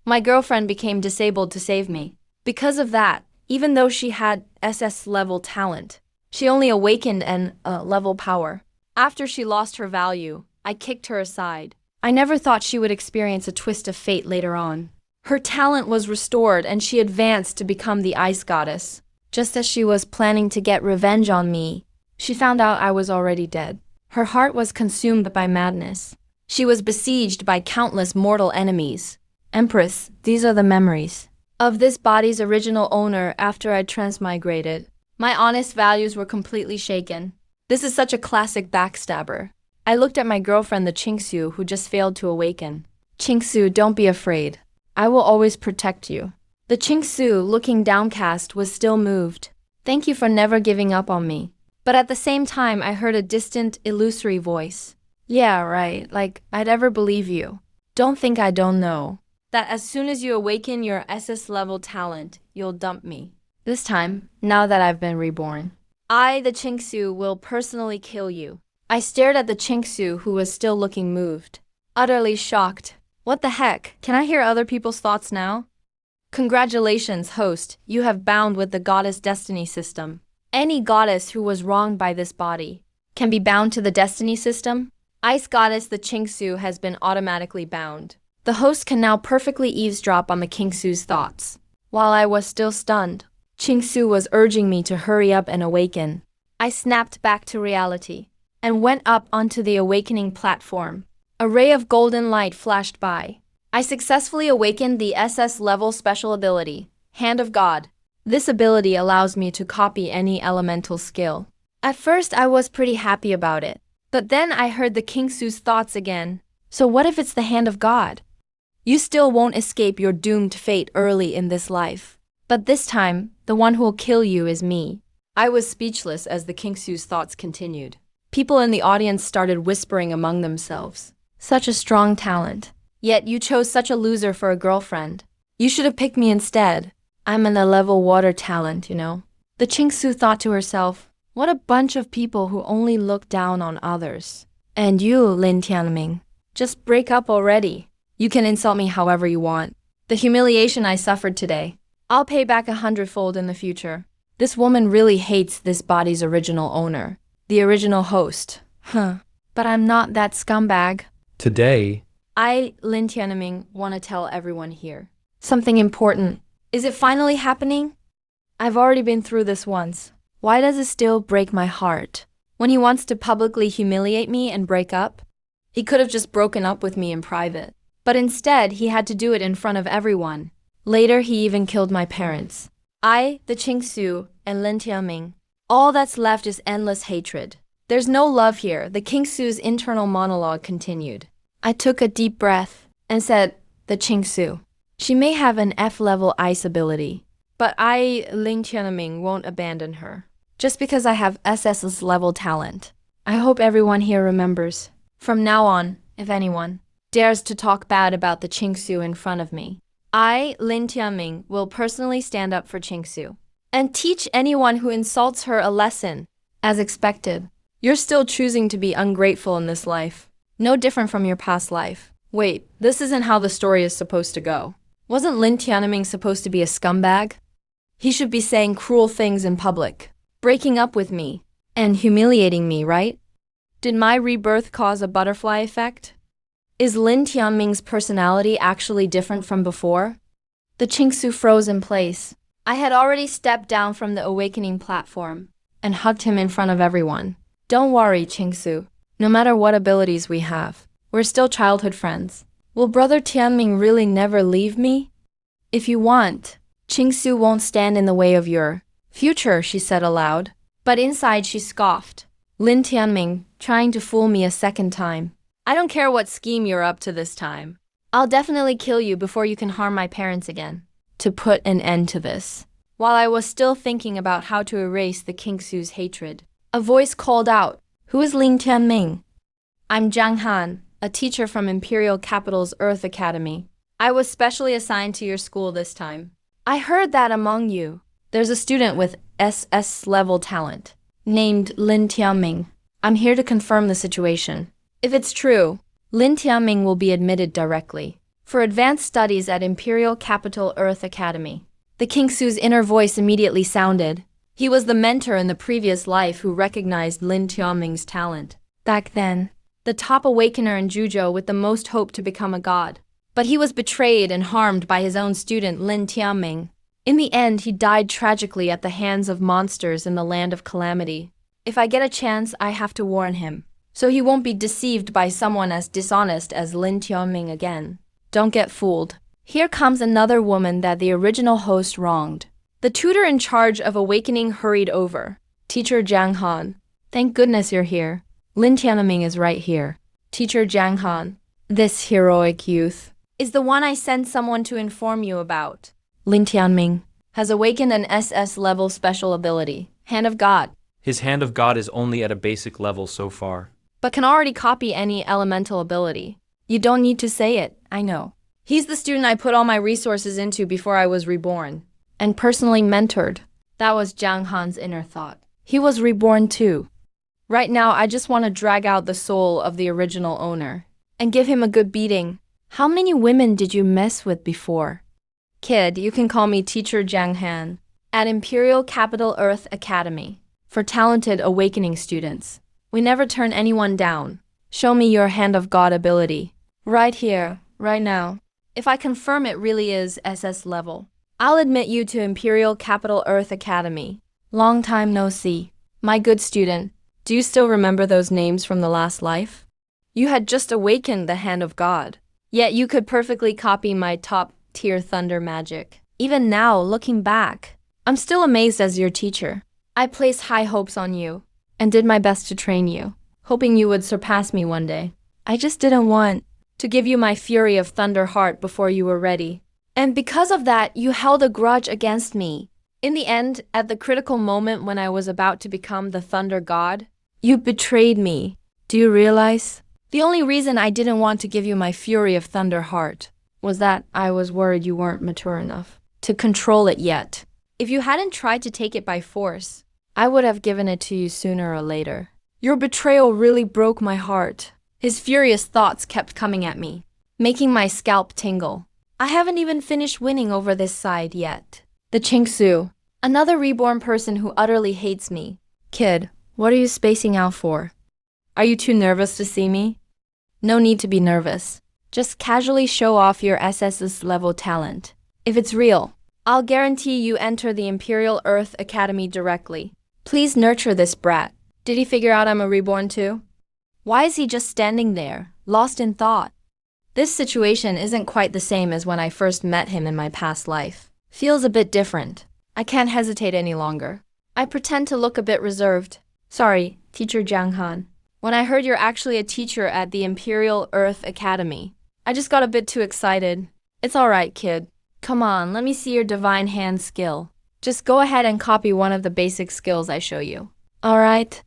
My girlfriend became disabled to save me. Because of that, even though she had SS level talent, she only awakened an level power. After she lost her value, I kicked her aside. I never thought she would experience a twist of fate later on. Her talent was restored and she advanced to become the ice goddess. Just as she was planning to get revenge on me, she found out I was already dead. Her heart was consumed by madness. She was besieged by countless mortal enemies. Empress, these are the memories of this body's original owner after I transmigrated. My honest values were completely shaken. This is such a classic backstabber. I looked at my girlfriend, the Qingxue, who just failed to awaken. Qingxue, don't be afraid. I will always protect you. The Qingxue, looking downcast, was still moved. Thank you for never giving up on me. But at the same time, I heard a distant, illusory voice. Yeah, right, like I'd ever believe you. Don't think I don't know that as soon as you awaken your SS level talent, you'll dump me. This time, now that I've been reborn, I, the Qingxue, will personally kill you. I stared at the Qingxue, who was still looking moved, utterly shocked. What the heck? Can I hear other people's thoughts now? Congratulations, host. You have bound with the goddess destiny system. Any goddess who was wronged by this body can be bound to the destiny system. Ice goddess the Qingxue has been automatically bound. The host can now perfectly eavesdrop on the Qingxue's thoughts. While I was still stunned, Qingxue was urging me to hurry up and awaken. I snapped back to reality and went up onto the awakening platform. A ray of golden light flashed by. I successfully awakened the SS level special ability, Hand of God. This ability allows me to copy any elemental skill. At first I was pretty happy about it, but then I heard the Qingxue's thoughts again. So what if it's the Hand of God? You still won't escape your doomed fate early in this life. But this time, the one who will kill you is me. I was speechless as the Qingxue's thoughts continued. People in the audience started whispering among themselves. Such a strong talent. Yet you chose such a loser for a girlfriend. You should have picked me instead. I'm an A-level water talent, you know. The Qingxue thought to herself, what a bunch of people who only look down on others. And you, Lin Tianming, just break up already. You can insult me however you want. The humiliation I suffered today, I'll pay back 100-fold in the future. This woman really hates this body's original owner, the original host. But I'm not that scumbag. Today, I, Lin Tianming, want to tell everyone here something important. Is it finally happening? I've already been through this once. Why does it still break my heart? When he wants to publicly humiliate me and break up, he could have just broken up with me in private. But instead, he had to do it in front of everyone. Later, he even killed my parents. I, the Qingxue, and Lin Tianming. All that's left is endless hatred. There's no love here. The Qingxue's internal monologue continued. I took a deep breath and said, the Qingxue. She may have an F-level ice ability, but I, Lin Tianming, won't abandon her. Just because I have SS's level talent. I hope everyone here remembers. From now on, if anyone dares to talk bad about the Qingxue in front of me, I, Lin Tianming, will personally stand up for Qingxue and teach anyone who insults her a lesson. As expected, you're still choosing to be ungrateful in this life. No different from your past life. Wait, this isn't how the story is supposed to go. Wasn't Lin Tianming supposed to be a scumbag? He should be saying cruel things in public, breaking up with me, and humiliating me, right? Did my rebirth cause a butterfly effect? Is Lin Tianming's personality actually different from before? The Qingxue froze in place. I had already stepped down from the awakening platform and hugged him in front of everyone. Don't worry, Qingxue. No matter what abilities we have, we're still childhood friends. Will Brother Tianming really never leave me? If you want, Qingxue won't stand in the way of your future, she said aloud. But inside she scoffed. Lin Tianming, trying to fool me a second time. I don't care what scheme you're up to this time. I'll definitely kill you before you can harm my parents again. To put an end to this. While I was still thinking about how to erase the Qingxue's hatred, a voice called out, Who is Lin Tianming? I'm Zhang Han, a teacher from Imperial Capital's Earth Academy. I was specially assigned to your school this time. I heard that among you, there's a student with SS level talent, named Lin Tianming. I'm here to confirm the situation. If it's true, Lin Tianming will be admitted directly. for advanced studies at Imperial Capital Earth Academy. The Qingxue's inner voice immediately sounded. He was the mentor in the previous life who recognized Lin Tianming's talent. Back then, the top awakener in Zhuzhou with the most hope to become a god. But he was betrayed and harmed by his own student Lin Tianming. In the end, he died tragically at the hands of monsters in the land of calamity. If I get a chance, I have to warn him, so he won't be deceived by someone as dishonest as Lin Tianming again. Don't get fooled. Here comes another woman that the original host wronged. The tutor in charge of awakening hurried over. Teacher Jiang Han. Thank goodness you're here. Lin Tianming is right here. Teacher Jiang Han. This heroic youth is the one I sent someone to inform you about. Lin Tianming has awakened an SS level special ability, Hand of God. His Hand of God is only at a basic level so far, but can already copy any elemental ability. You don't need to say it, I know. He's the student I put all my resources into before I was reborn, and personally mentored. That was Jiang Han's inner thought. He was reborn too. Right now, I just want to drag out the soul of the original owner and give him a good beating. How many women did you mess with before? Kid, you can call me Teacher Jiang Han at Imperial Capital Earth Academy. For talented awakening students, we never turn anyone down. Show me your Hand of God ability. Right here, right now. If I confirm it really is SS level, I'll admit you to Imperial Capital Earth Academy. Long time no see. My good student, do you still remember those names from the last life? You had just awakened the Hand of God, yet you could perfectly copy my top-tier thunder magic. Even now, looking back, I'm still amazed as your teacher. I placed high hopes on you and did my best to train you, hoping you would surpass me one day. I just didn't want to give you my fury of thunder heart before you were ready. And because of that, you held a grudge against me. In the end, at the critical moment when I was about to become the thunder god, you betrayed me. Do you realize? The only reason I didn't want to give you my fury of thunder heart was that I was worried you weren't mature enough to control it yet. If you hadn't tried to take it by force, I would have given it to you sooner or later. Your betrayal really broke my heart. His furious thoughts kept coming at me, making my scalp tingle. I haven't even finished winning over this side yet. The Qingxue, another reborn person who utterly hates me. Kid, what are you spacing out for? Are you too nervous to see me? No need to be nervous. Just casually show off your SS's level talent. If it's real, I'll guarantee you enter the Imperial Earth Academy directly. Please nurture this brat. Did he figure out I'm a reborn too? Why is he just standing there, lost in thought? This situation isn't quite the same as when I first met him in my past life. Feels a bit different. I can't hesitate any longer. I pretend to look a bit reserved. Sorry, Teacher Jiang Han. When I heard you're actually a teacher at the Imperial Earth Academy, I just got a bit too excited. It's alright, kid. Come on, let me see your divine hand skill. Just go ahead and copy one of the basic skills I show you. Alright.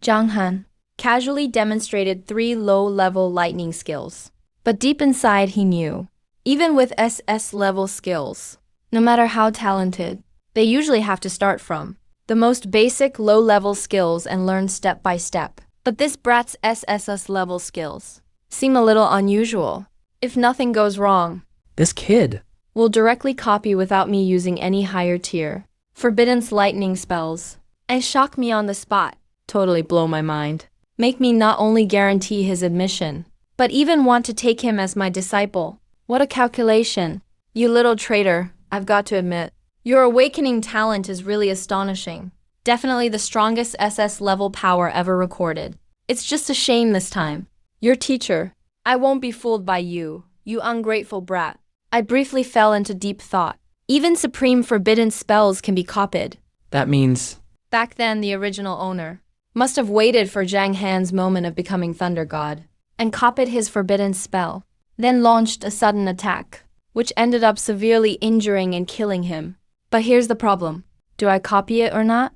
Jiang Han casually demonstrated 3 low-level lightning skills. But deep inside he knew, even with SS level skills, no matter how talented, they usually have to start from the most basic low-level skills and learn step by step. But this brat's SSS level skills seem a little unusual. If nothing goes wrong, this kid will directly copy without me using any higher tier forbidden lightning spells and shock me on the spot. Totally blow my mind. Make me not only guarantee his admission, but even want to take him as my disciple. What a calculation. You little traitor, I've got to admit. Your awakening talent is really astonishing. Definitely the strongest SS level power ever recorded. It's just a shame this time. Your teacher, I won't be fooled by you, you ungrateful brat. I briefly fell into deep thought. Even supreme forbidden spells can be copied. That means... Back then, the original owner must have waited for Jiang Han's moment of becoming Thunder God and copied his forbidden spell, then launched a sudden attack, which ended up severely injuring and killing him. But here's the problem. Do I copy it or not?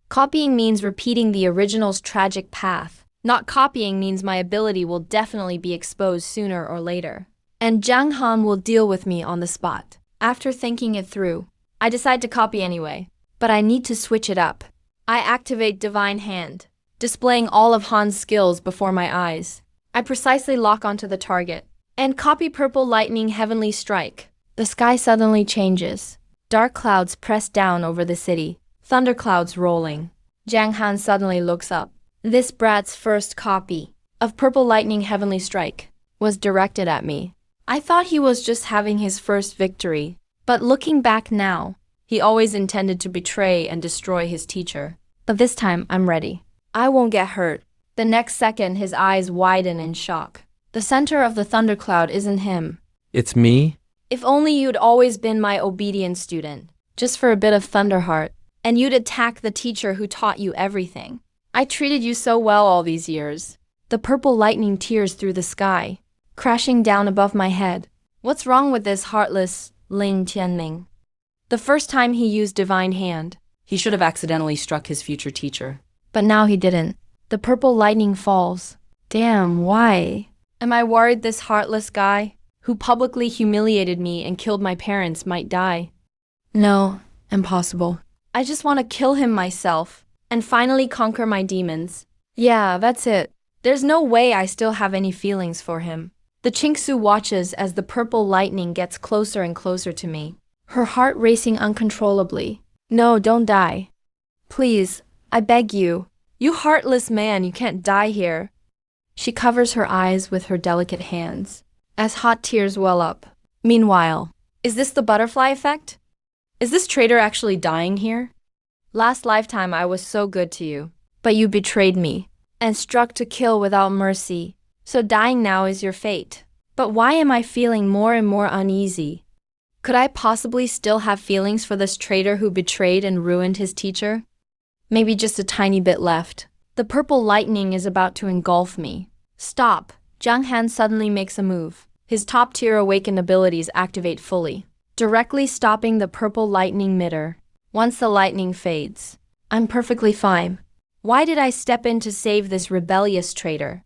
Copying means repeating the original's tragic path. Not copying means my ability will definitely be exposed sooner or later. And Jiang Han will deal with me on the spot. After thinking it through, I decide to copy anyway. But I need to switch it up. I activate Divine Hand, displaying all of Han's skills before my eyes. I precisely lock onto the target. And copy purple lightning heavenly strike. The sky suddenly changes. Dark clouds press down over the city. Thunderclouds rolling. Jiang Han suddenly looks up. This brat's first copy of purple lightning heavenly strike was directed at me. I thought he was just having his first victory. But looking back now, he always intended to betray and destroy his teacher. But this time, I'm ready. I won't get hurt. The next second, his eyes widen in shock. The center of the thundercloud isn't him. It's me? If only you'd always been my obedient student, just for a bit of Thunderheart, and you'd attack the teacher who taught you everything. I treated you so well all these years. The purple lightning tears through the sky, crashing down above my head. What's wrong with this heartless Lin Tianming? The first time he used Divine Hand, He should have accidentally struck his future teacher. but now he didn't. The purple lightning falls. Damn, why? Am I worried this heartless guy, who publicly humiliated me and killed my parents, might die? No, impossible. I just want to kill him myself, and finally conquer my demons. Yeah, that's it. There's no way I still have any feelings for him. The Qingxue watches as the purple lightning gets closer and closer to me, her heart racing uncontrollably. No, don't die. Please, I beg you. You heartless man, you can't die here. She covers her eyes with her delicate hands, as hot tears well up. Meanwhile, is this the butterfly effect? Is this traitor actually dying here? Last lifetime I was so good to you, but you betrayed me, and struck to kill without mercy. So dying now is your fate. But why am I feeling more and more uneasy? Could I possibly still have feelings for this traitor who betrayed and ruined his teacher? Maybe just a tiny bit left. The purple lightning is about to engulf me. Stop! Jiang Han suddenly makes a move. His top-tier awakened abilities activate fully, directly stopping the purple lightning midair. Once the lightning fades, I'm perfectly fine. Why did I step in to save this rebellious traitor?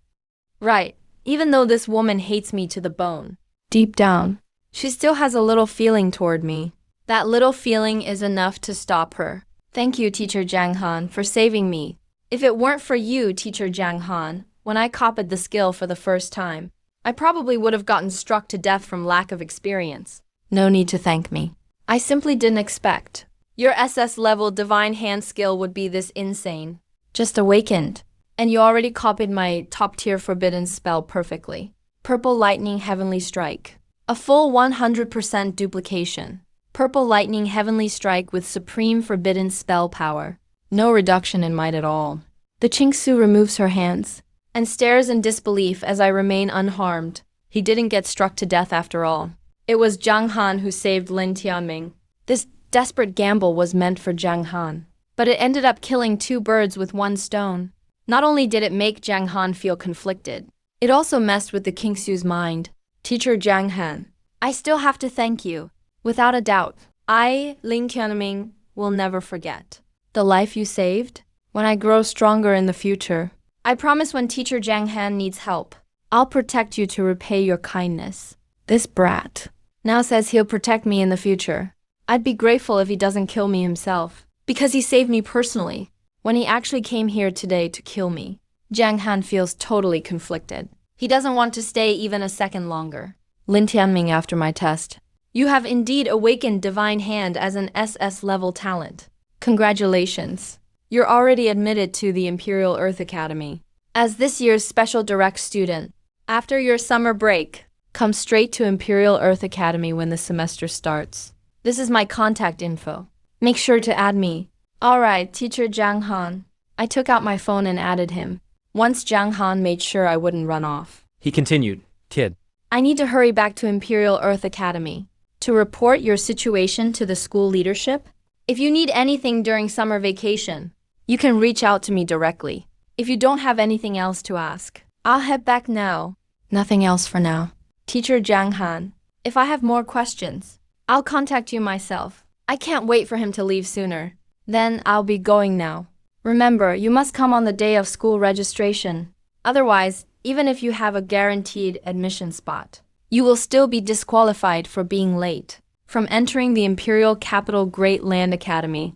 Right, even though this woman hates me to the bone, deep down, she still has a little feeling toward me. That little feeling is enough to stop her. Thank you, Teacher Jiang Han, for saving me. If it weren't for you, Teacher Jiang Han, when I copied the skill for the first time, I probably would have gotten struck to death from lack of experience. No need to thank me. I simply didn't expect your SS level Divine Hand skill would be this insane. Just awakened, and you already copied my top-tier forbidden spell perfectly. Purple Lightning Heavenly Strike. A full 100% duplication. Purple Lightning Heavenly Strike with supreme forbidden spell power. No reduction in might at all. The Qingxue removes her hands and stares in disbelief as I remain unharmed. He didn't get struck to death after all. It was Jiang Han who saved Lin Tianming. This desperate gamble was meant for Jiang Han, but it ended up killing two birds with one stone. Not only did it make Jiang Han feel conflicted, it also messed with the Qingxue's mind. Teacher Jiang Han, I still have to thank you. Without a doubt, I, Lin Tianming, will never forget the life you saved. When I grow stronger in the future, I promise when Teacher Jiang Han needs help, I'll protect you to repay your kindness. This brat now says he'll protect me in the future. I'd be grateful if he doesn't kill me himself, because he saved me personally when he actually came here today to kill me. Jiang Han feels totally conflicted. He doesn't want to stay even a second longer. Lin Tianming, after my test, you have indeed awakened Divine Hand as an SS level talent. Congratulations. You're already admitted to the Imperial Academy. As this year's special direct student, after your summer break, come straight to Imperial Academy when the semester starts. This is my contact info. Make sure to add me. Alright, Teacher Jiang Han. I took out my phone and added him. Once Jiang Han made sure I wouldn't run off. He continued, Kid, I need to hurry back to Imperial Academy to report your situation to the school leadership. If you need anything during summer vacation, you can reach out to me directly. If you don't have anything else to ask, I'll head back now. Nothing else for now. Teacher Jiang Han, if I have more questions, I'll contact you myself. I can't wait for him to leave sooner. Then I'll be going now. Remember, you must come on the day of school registration. Otherwise, even if you have a guaranteed admission spot, you will still be disqualified for being late from entering the Imperial Capital Great Land Academy.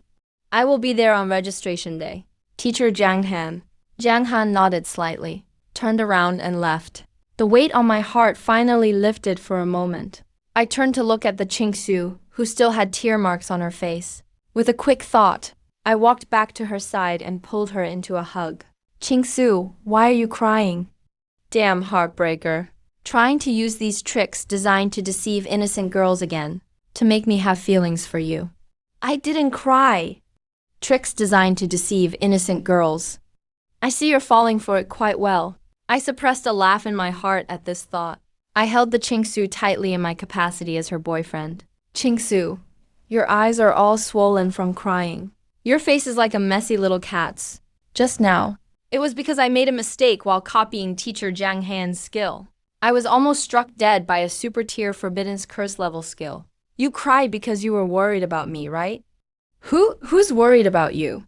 I will be there on registration day. Teacher Jiang Han. Jiang Han nodded slightly, turned around and left. The weight on my heart finally lifted for a moment. I turned to look at the Qingxue, who still had tear marks on her face. With a quick thought, I walked back to her side and pulled her into a hug. Qingxue, why are you crying? Damn heartbreaker. Trying to use these tricks designed to deceive innocent girls again, to make me have feelings for you. I didn't cry. Tricks designed to deceive innocent girls. I see you're falling for it quite well. I suppressed a laugh in my heart at this thought. I held the Qingxue tightly in my capacity as her boyfriend. Qingxue, your eyes are all swollen from crying. Your face is like a messy little cat's. Just now. It was because I made a mistake while copying teacher Jiang Han's skill. I was almost struck dead by a super tier forbidden curse level skill. You cried because you were worried about me, right? Who's worried about you?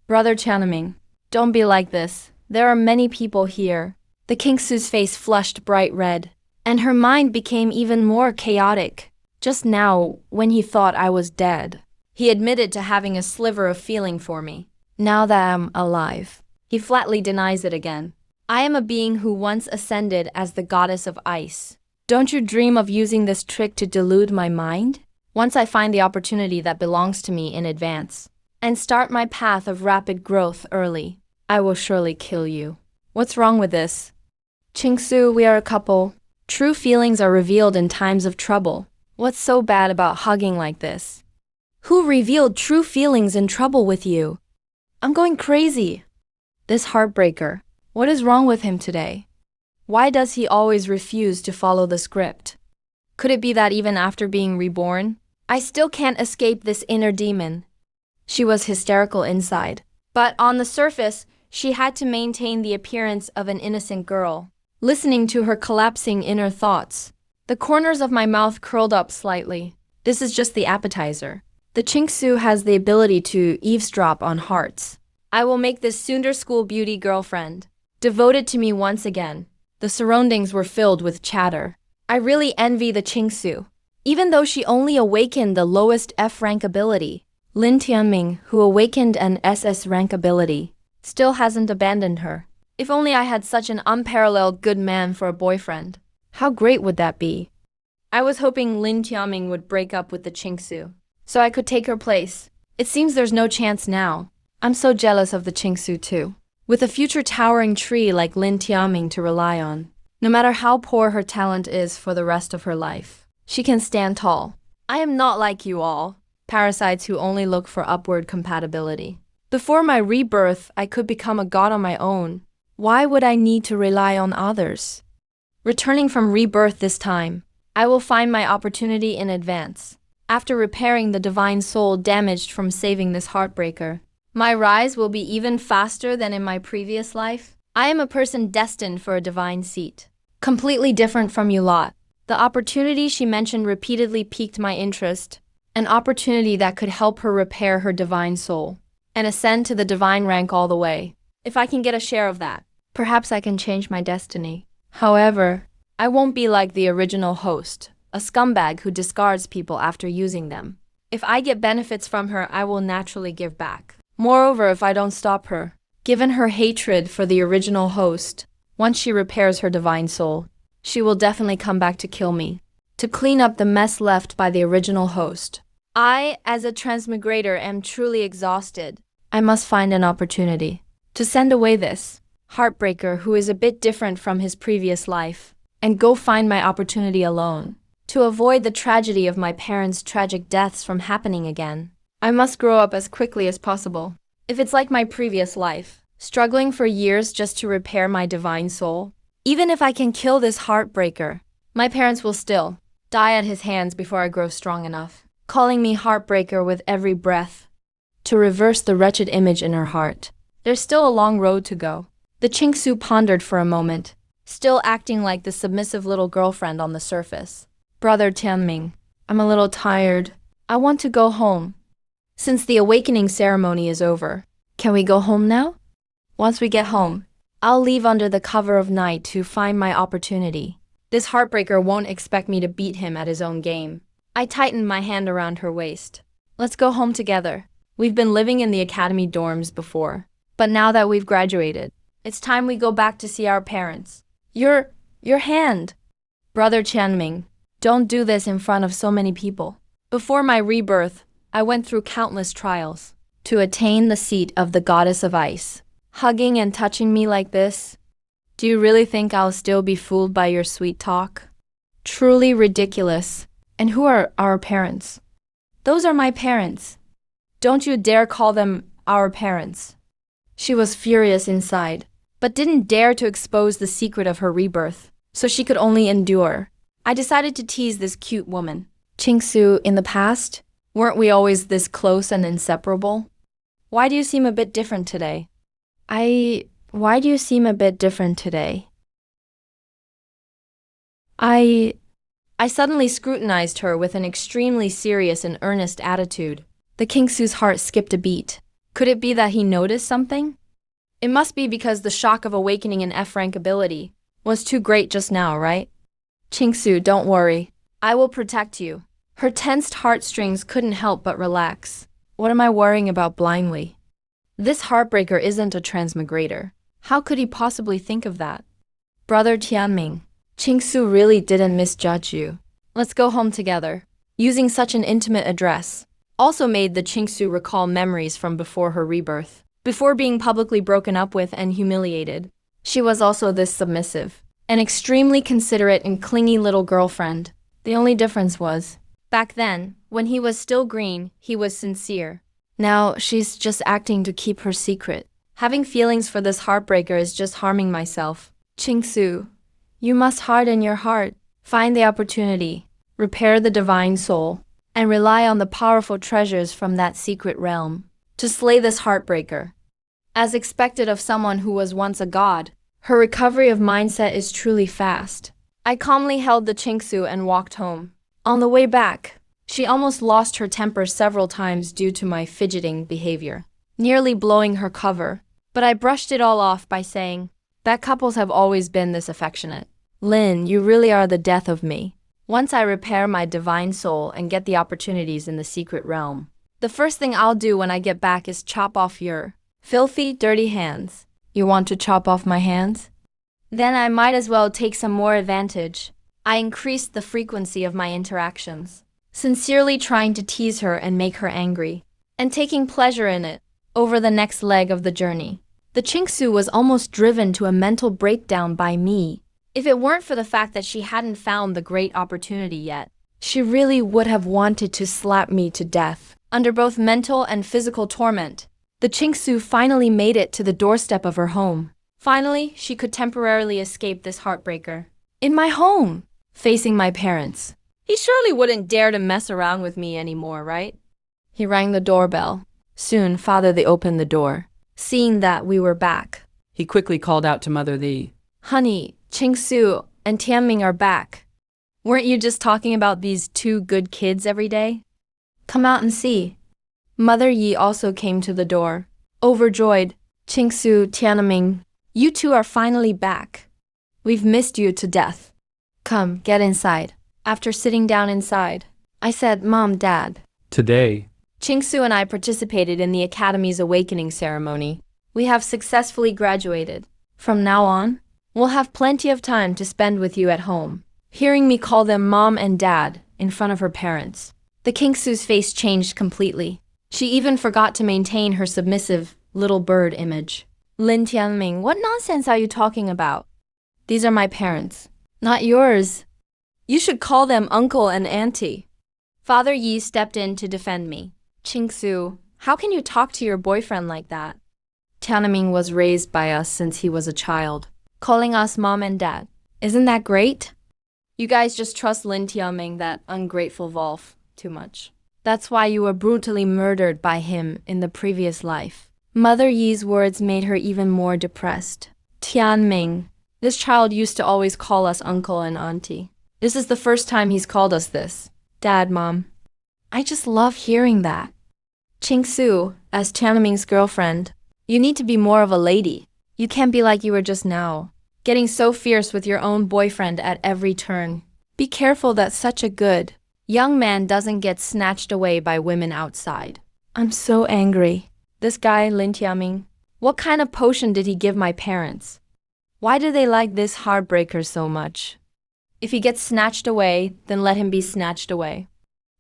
Brother Chanming, don't be like this. There are many people here. The Qingxue's face flushed bright red, and her mind became even more chaotic. Just now, when he thought I was dead, he admitted to having a sliver of feeling for me. Now that I'm alive, he flatly denies it again. I am a being who once ascended as the goddess of ice. Don't you dream of using this trick to delude my mind? Once I find the opportunity that belongs to me in advance, and start my path of rapid growth early, I will surely kill you. What's wrong with this? Qingxue, we are a couple. True feelings are revealed in times of trouble. What's so bad about hugging like this? Who revealed true feelings in trouble with you? I'm going crazy. This heartbreaker. What is wrong with him today? Why does he always refuse to follow the script? Could it be that even after being reborn, I still can't escape this inner demon? She was hysterical inside, but on the surface, she had to maintain the appearance of an innocent girl. Listening to her collapsing inner thoughts, the corners of my mouth curled up slightly. This is just the appetizer. The Qingxue has the ability to eavesdrop on hearts. I will make this Sunder School beauty girlfriend devoted to me once again. The surroundings were filled with chatter. I really envy the Qingxue. Even though she only awakened the lowest F rank ability, Lin Tianming, who awakened an SS rank ability, still hasn't abandoned her. If only I had such an unparalleled good man for a boyfriend. How great would that be? I was hoping Lin Tianming would break up with the Qingxue, so I could take her place. It seems there's no chance now. I'm so jealous of the Qingxue too. With a future towering tree like Lin Tianming to rely on, no matter how poor her talent is for the rest of her life, she can stand tall. I am not like you all, parasites who only look for upward compatibility. Before my rebirth, I could become a god on my own. Why would I need to rely on others? Returning from rebirth this time, I will find my opportunity in advance. After repairing the divine soul damaged from saving this heartbreaker, my rise will be even faster than in my previous life. I am a person destined for a divine seat. Completely different from you lot. The opportunity she mentioned repeatedly piqued my interest. An opportunity that could help her repair her divine soul and ascend to the divine rank all the way. If I can get a share of that, perhaps I can change my destiny. However, I won't be like the original host, a scumbag who discards people after using them. If I get benefits from her, I will naturally give back. Moreover, if I don't stop her, given her hatred for the original host, once she repairs her divine soul, she will definitely come back to kill me, to clean up the mess left by the original host. I, as a transmigrator, am truly exhausted. I must find an opportunity to send away this heartbreaker who is a bit different from his previous life, and go find my opportunity alone, to avoid the tragedy of my parents' tragic deaths from happening again. I must grow up as quickly as possible. If it's like my previous life, struggling for years just to repair my divine soul, even if I can kill this heartbreaker, my parents will still die at his hands before I grow strong enough, calling me heartbreaker with every breath, to reverse the wretched image in her heart. There's still a long road to go. The Qingxue pondered for a moment, still acting like the submissive little girlfriend on the surface. Brother Tianming, I'm a little tired. I want to go home. Since the awakening ceremony is over, can we go home now? Once we get home, I'll leave under the cover of night to find my opportunity. This heartbreaker won't expect me to beat him at his own game. I tightened my hand around her waist. Let's go home together. We've been living in the academy dorms before, but now that we've graduated, it's time we go back to see our parents. You're Your hand. Brother Tianming, don't do this in front of so many people. Before my rebirth, I went through countless trials to attain the seat of the goddess of ice. Hugging and touching me like this? Do you really think I'll still be fooled by your sweet talk? Truly ridiculous. And who are our parents? Those are my parents. Don't you dare call them our parents. She was furious inside, but didn't dare to expose the secret of her rebirth, so she could only endure. I decided to tease this cute woman. Qingxue, in the past, weren't we always this close and inseparable? Why do you seem a bit different today? Why do you seem a bit different today? I suddenly scrutinized her with an extremely serious and earnest attitude. The Qingxue's heart skipped a beat. Could it be that he noticed something? It must be because the shock of awakening an F-rank ability was too great just now, right? Qingxue, don't worry. I will protect you. Her tensed heartstrings couldn't help but relax. What am I worrying about blindly? This heartbreaker isn't a transmigrator. How could he possibly think of that? Brother Tianming, Qingxue really didn't misjudge you. Let's go home together. Using such an intimate address also made the Qingxue recall memories from before her rebirth. Before being publicly broken up with and humiliated, she was also this submissive, an extremely considerate and clingy little girlfriend. The only difference was, back then, when he was still green, he was sincere. Now, she's just acting to keep her secret. Having feelings for this heartbreaker is just harming myself. Qingxue, you must harden your heart, find the opportunity, repair the divine soul, and rely on the powerful treasures from that secret realm to slay this heartbreaker. As expected of someone who was once a god, her recovery of mindset is truly fast. I calmly held the Qingxue and walked home. On the way back, she almost lost her temper several times due to my fidgeting behavior, nearly blowing her cover, but I brushed it all off by saying that couples have always been this affectionate. Lin, you really are the death of me. Once I repair my divine soul and get the opportunities in the secret realm, the first thing I'll do when I get back is chop off your filthy, dirty hands. You want to chop off my hands? Then I might as well take some more advantage. I increased the frequency of my interactions, sincerely trying to tease her and make her angry, and taking pleasure in it. Over the next leg of the journey, the Qingxue was almost driven to a mental breakdown by me. If it weren't for the fact that she hadn't found the great opportunity yet, she really would have wanted to slap me to death. Under both mental and physical torment, the Qingxue finally made it to the doorstep of her home. Finally, she could temporarily escape this heartbreaker. In my home, facing my parents. He surely wouldn't dare to mess around with me anymore, right? He rang the doorbell. Soon, Father They opened the door. Seeing that we were back, He quickly called out to Mother Li. Honey, Qingxue and Tianming are back. Weren't you just talking about these two good kids every day? Come out and see. Mother Yi also came to the door. Overjoyed, Qingxue, Tianming, you two are finally back. We've missed you to death. Come, get inside. After sitting down inside, I said, Mom, Dad. Today, Qingxue and I participated in the Academy's awakening ceremony. We have successfully graduated. From now on, we'll have plenty of time to spend with you at home. Hearing me call them Mom and Dad in front of her parents, the Qingxue's face changed completely. She even forgot to maintain her submissive little bird image. Lin Tianming, what nonsense are you talking about? These are my parents, not yours. You should call them uncle and auntie. Father Yi stepped in to defend me. Qingxue, how can you talk to your boyfriend like that? Tianming was raised by us since he was a child, calling us Mom and Dad. Isn't that great? You guys just trust Lin Tianming, that ungrateful Volf, too much. That's why you were brutally murdered by him in the previous life. Mother Yi's words made her even more depressed. Tianming, this child used to always call us uncle and auntie. This is the first time he's called us this. Dad, Mom. I just love hearing that. Qingxue, as Tianming's girlfriend, you need to be more of a lady. You can't be like you were just now, getting so fierce with your own boyfriend at every turn. Be careful that such a good young man doesn't get snatched away by women outside. I'm so angry. This guy, Lin Tianming, what kind of potion did he give my parents? Why do they like this heartbreaker so much? If he gets snatched away, then let him be snatched away.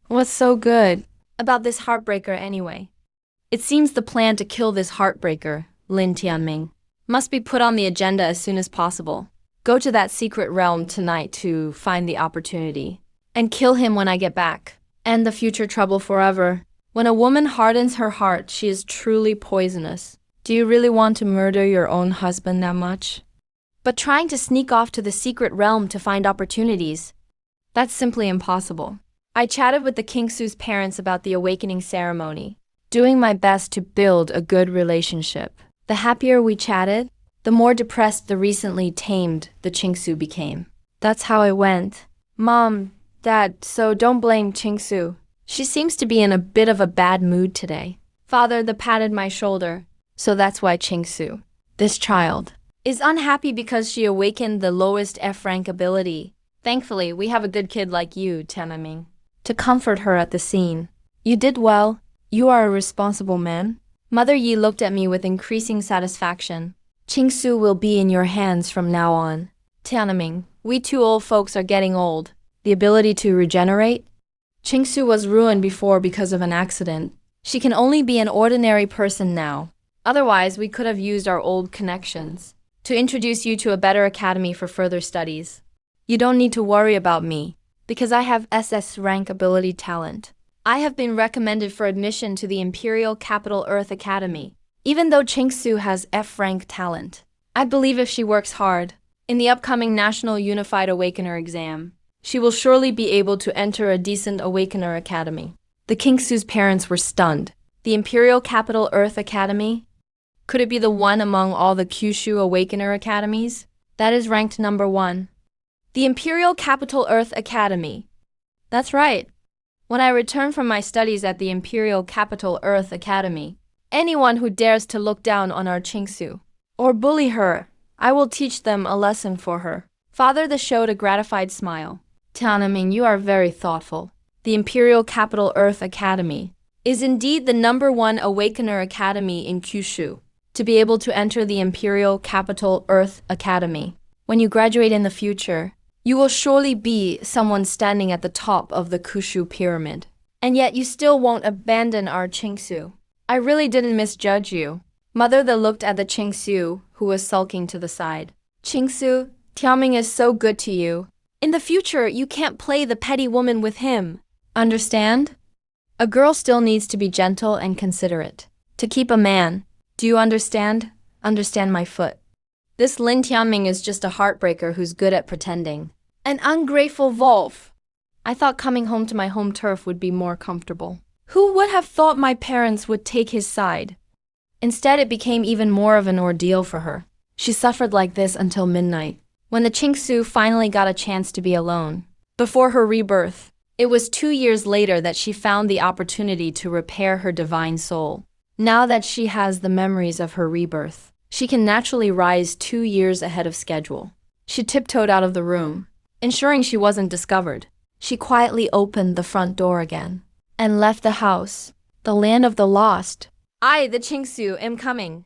What's so good about this heartbreaker anyway? It seems the plan to kill this heartbreaker, Lin Tianming, must be put on the agenda as soon as possible. Go to that secret realm tonight to find the opportunity. And kill him when I get back. End the future trouble forever. When a woman hardens her heart, she is truly poisonous. Do you really want to murder your own husband that much? But trying to sneak off to the secret realm to find opportunities, that's simply impossible. I chatted with the Qingxue's parents about the awakening ceremony, doing my best to build a good relationship. The happier we chatted, the more depressed the recently tamed the Qingxue became. That's how it went. Mom, Dad, so don't blame Qingxue. She seems to be in a bit of a bad mood today. Father, the patted my shoulder. So that's why Qingxue, this child, is unhappy because she awakened the lowest F rank ability. Thankfully, we have a good kid like you, Tianming, to comfort her at the scene. You did well. You are a responsible man. Mother Yi looked at me with increasing satisfaction. Qingxue will be in your hands from now on. Tianming, we two old folks are getting old. The ability to regenerate? Qingxue was ruined before because of an accident. She can only be an ordinary person now. Otherwise, we could have used our old connections to introduce you to a better academy for further studies. You don't need to worry about me, because I have SS rank ability talent. I have been recommended for admission to the Imperial Capital Earth Academy, even though Qingxue has F rank talent. I believe if she works hard, in the upcoming National Unified Awakener exam, she will surely be able to enter a decent Awakener Academy. The Qingxue's parents were stunned. The Imperial Capital Earth Academy? Could it be the one among all the Qingxue Awakener Academies? That is ranked number 1. The Imperial Capital Earth Academy. That's right. When I return from my studies at the Imperial Capital Earth Academy, anyone who dares to look down on our Qingxue or bully her, I will teach them a lesson for her. Father showed a gratified smile. Tianming, you are very thoughtful. The Imperial Capital Earth Academy is indeed the number 1 Awakener Academy in Qingxue. To be able to enter the Imperial Capital Earth Academy, when you graduate in the future, you will surely be someone standing at the top of the Qingxue pyramid. And yet you still won't abandon our Qingxue. I really didn't misjudge you. Mother looked at the Qingxue, who was sulking to the side. Qingxue, Tianming is so good to you. In the future, you can't play the petty woman with him. Understand? A girl still needs to be gentle and considerate. To keep a man. Do you understand? Understand my foot. This Lin Tianming is just a heartbreaker who's good at pretending. An ungrateful wolf. I thought coming home to my home turf would be more comfortable. Who would have thought my parents would take his side? Instead, it became even more of an ordeal for her. She suffered like this until midnight, when the Qingxue finally got a chance to be alone. Before her rebirth, it was 2 years later that she found the opportunity to repair her divine soul. Now that she has the memories of her rebirth, she can naturally rise 2 years ahead of schedule. She tiptoed out of the room, ensuring she wasn't discovered. She quietly opened the front door again and left the house, the land of the lost. I, the Qingxue, am coming.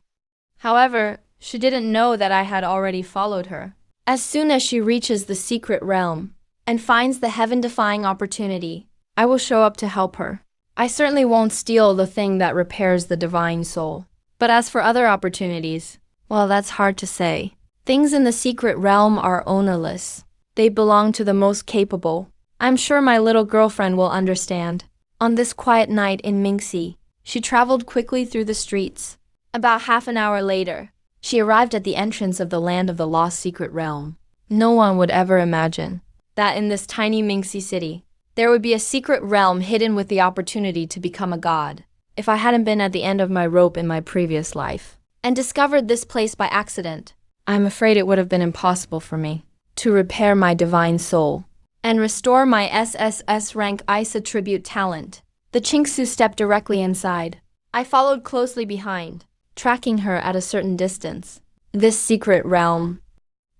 However, she didn't know that I had already followed her. As soon as she reaches the secret realm and finds the heaven-defying opportunity, I will show up to help her. I certainly won't steal the thing that repairs the divine soul. But as for other opportunities, well, that's hard to say. Things in the secret realm are ownerless. They belong to the most capable. I'm sure my little girlfriend will understand. On this quiet night in Mingxi, she traveled quickly through the streets. About half an hour later, she arrived at the entrance of the land of the lost secret realm. No one would ever imagine that in this tiny Mingxi city, there would be a secret realm hidden with the opportunity to become a god. If I hadn't been at the end of my rope in my previous life and discovered this place by accident, I'm afraid it would have been impossible for me to repair my divine soul and restore my SSS rank Ice attribute talent. The Qingxue stepped directly inside. I followed closely behind, tracking her at a certain distance. This secret realm.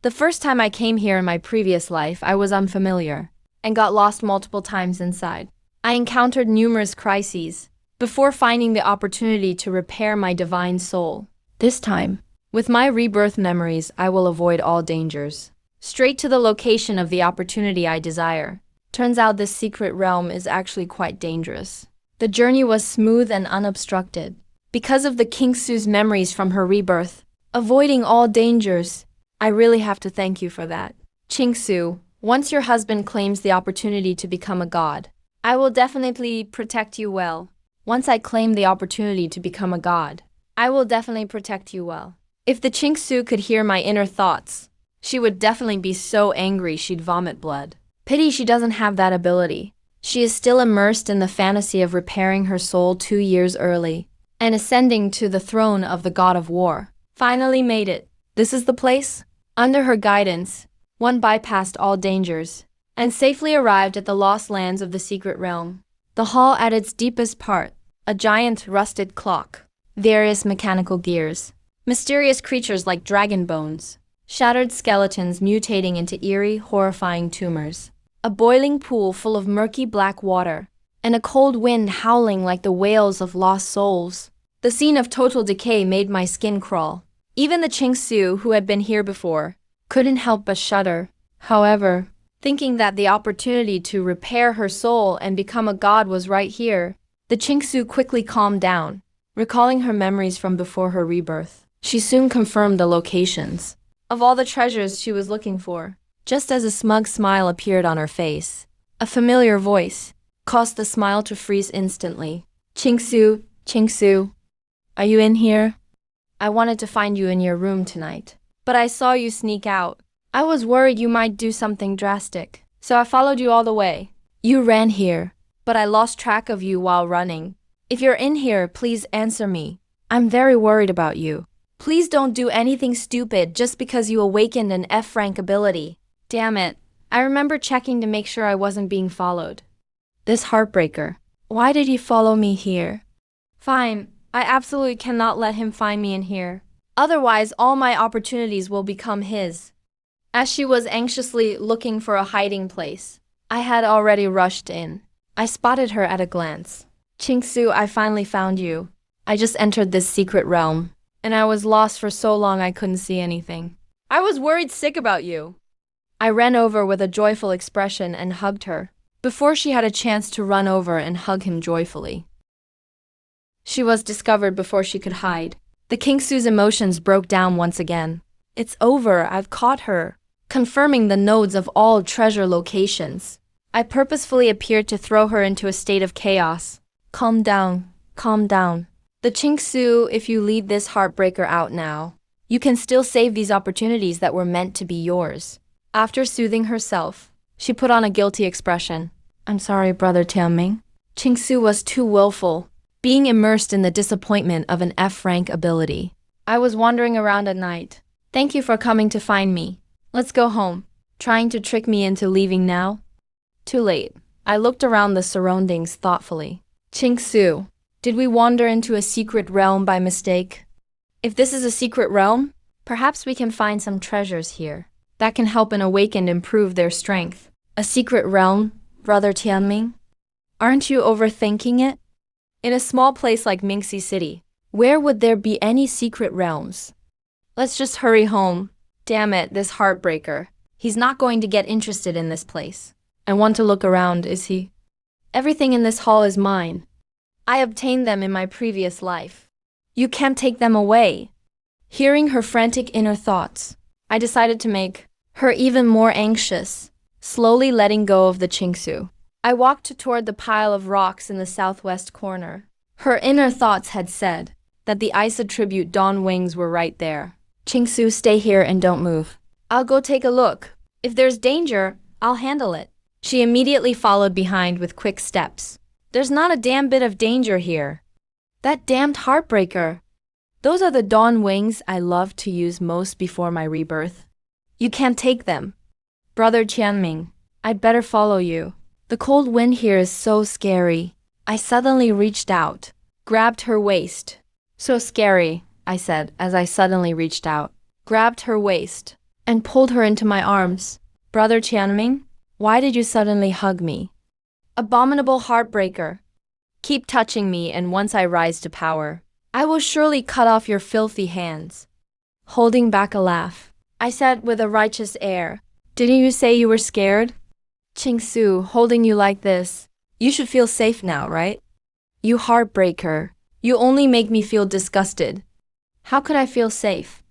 The first time I came here in my previous life, I was unfamiliar and got lost multiple times inside. I encountered numerous crises before finding the opportunity to repair my divine soul. This time, With my rebirth memories, I will avoid all dangers. Straight to the location of the opportunity I desire. Turns out this secret realm is actually quite dangerous. The journey was smooth and unobstructed. Because of the Qingxue's memories from her rebirth, avoiding all dangers, I really have to thank you for that. Qingxue, once your husband claims the opportunity to become a god, I will definitely protect you well. Once I claim the opportunity to become a god, I will definitely protect you well. If the Qingxue could hear my inner thoughts, she would definitely be so angry she'd vomit blood. Pity she doesn't have that ability. She is still immersed in the fantasy of repairing her soul 2 years early and ascending to the throne of the god of war. Finally made it. This is the place? Under her guidance, one bypassed all dangers and safely arrived at the lost lands of the secret realm. The hall at its deepest part, a giant rusted clock, various mechanical gears, mysterious creatures like dragon bones, shattered skeletons mutating into eerie, horrifying tumors, a boiling pool full of murky black water, and a cold wind howling like the wails of lost souls. The scene of total decay made my skin crawl. Even the Qingxue, who had been here before, couldn't help but shudder. However, thinking that the opportunity to repair her soul and become a god was right here, the Qingxue quickly calmed down. Recalling her memories from before her rebirth, she soon confirmed the locations of all the treasures she was looking for. Just as a smug smile appeared on her face, a familiar voice caused the smile to freeze instantly. Qingxue, Qingxue, are you in here? I wanted to find you in your room tonight, but I saw you sneak out. I was worried you might do something drastic, so I followed you all the way. You ran here, but I lost track of you while running. If you're in here, please answer me. I'm very worried about you. Please don't do anything stupid just because you awakened an F-rank ability. Damn it. I remember checking to make sure I wasn't being followed. This heartbreaker. Why did he follow me here? Fine, I absolutely cannot let him find me in here. Otherwise, all my opportunities will become his. As she was anxiously looking for a hiding place, I had already rushed in. I spotted her at a glance. Qingxue, I finally found you. I just entered this secret realm, and I was lost for so long I couldn't see anything. I was worried sick about you. I ran over with a joyful expression and hugged her, before she had a chance to run over and hug him joyfully. She was discovered before she could hide. The Qingxue's emotions broke down once again. It's over, I've caught her. Confirming the nodes of all treasure locations, I purposefully appeared to throw her into a state of chaos. Calm down, calm down. The Qingxue, if you lead this heartbreaker out now, you can still save these opportunities that were meant to be yours. After soothing herself, she put on a guilty expression. I'm sorry, Brother Tianming. Qingxue was too willful, being immersed in the disappointment of an F-rank ability. I was wandering around at night. Thank you for coming to find me. Let's go home. Trying to trick me into leaving now? Too late. I looked around the surroundings thoughtfully. Qingxue, did we wander into a secret realm by mistake? If this is a secret realm, perhaps we can find some treasures here that can help an awakened improve their strength. A secret realm, Brother Tianming? Aren't you overthinking it? In a small place like Mingxi City, where would there be any secret realms? Let's just hurry home. Damn it, this heartbreaker. He's not going to get interested in this place. I want to look around, is he? Everything in this hall is mine. I obtained them in my previous life. You can't take them away. Hearing her frantic inner thoughts, I decided to make her even more anxious, slowly letting go of the Qingxue. I walked toward the pile of rocks in the southwest corner. Her inner thoughts had said that the ice attribute Dawn Wings were right there. Qingxue, stay here and don't move. I'll go take a look. If there's danger, I'll handle it. She immediately followed behind with quick steps. There's not a damn bit of danger here. That damned heartbreaker. Those are the Dawn Wings I love to use most before my rebirth. You can't take them. Brother Tianming, I'd better follow you. The cold wind here is so scary. I suddenly reached out, grabbed her waist. So scary, I said as I suddenly reached out, grabbed her waist, and pulled her into my arms. Brother Tianming, why did you suddenly hug me? Abominable heartbreaker. Keep touching me, and once I rise to power, I will surely cut off your filthy hands. holding back a laugh. I said with a righteous air, "Didn't you say you were scared?" Qingxue, holding you like this. You should feel safe now, right? You heartbreaker. You only make me feel disgusted. How could I feel safe?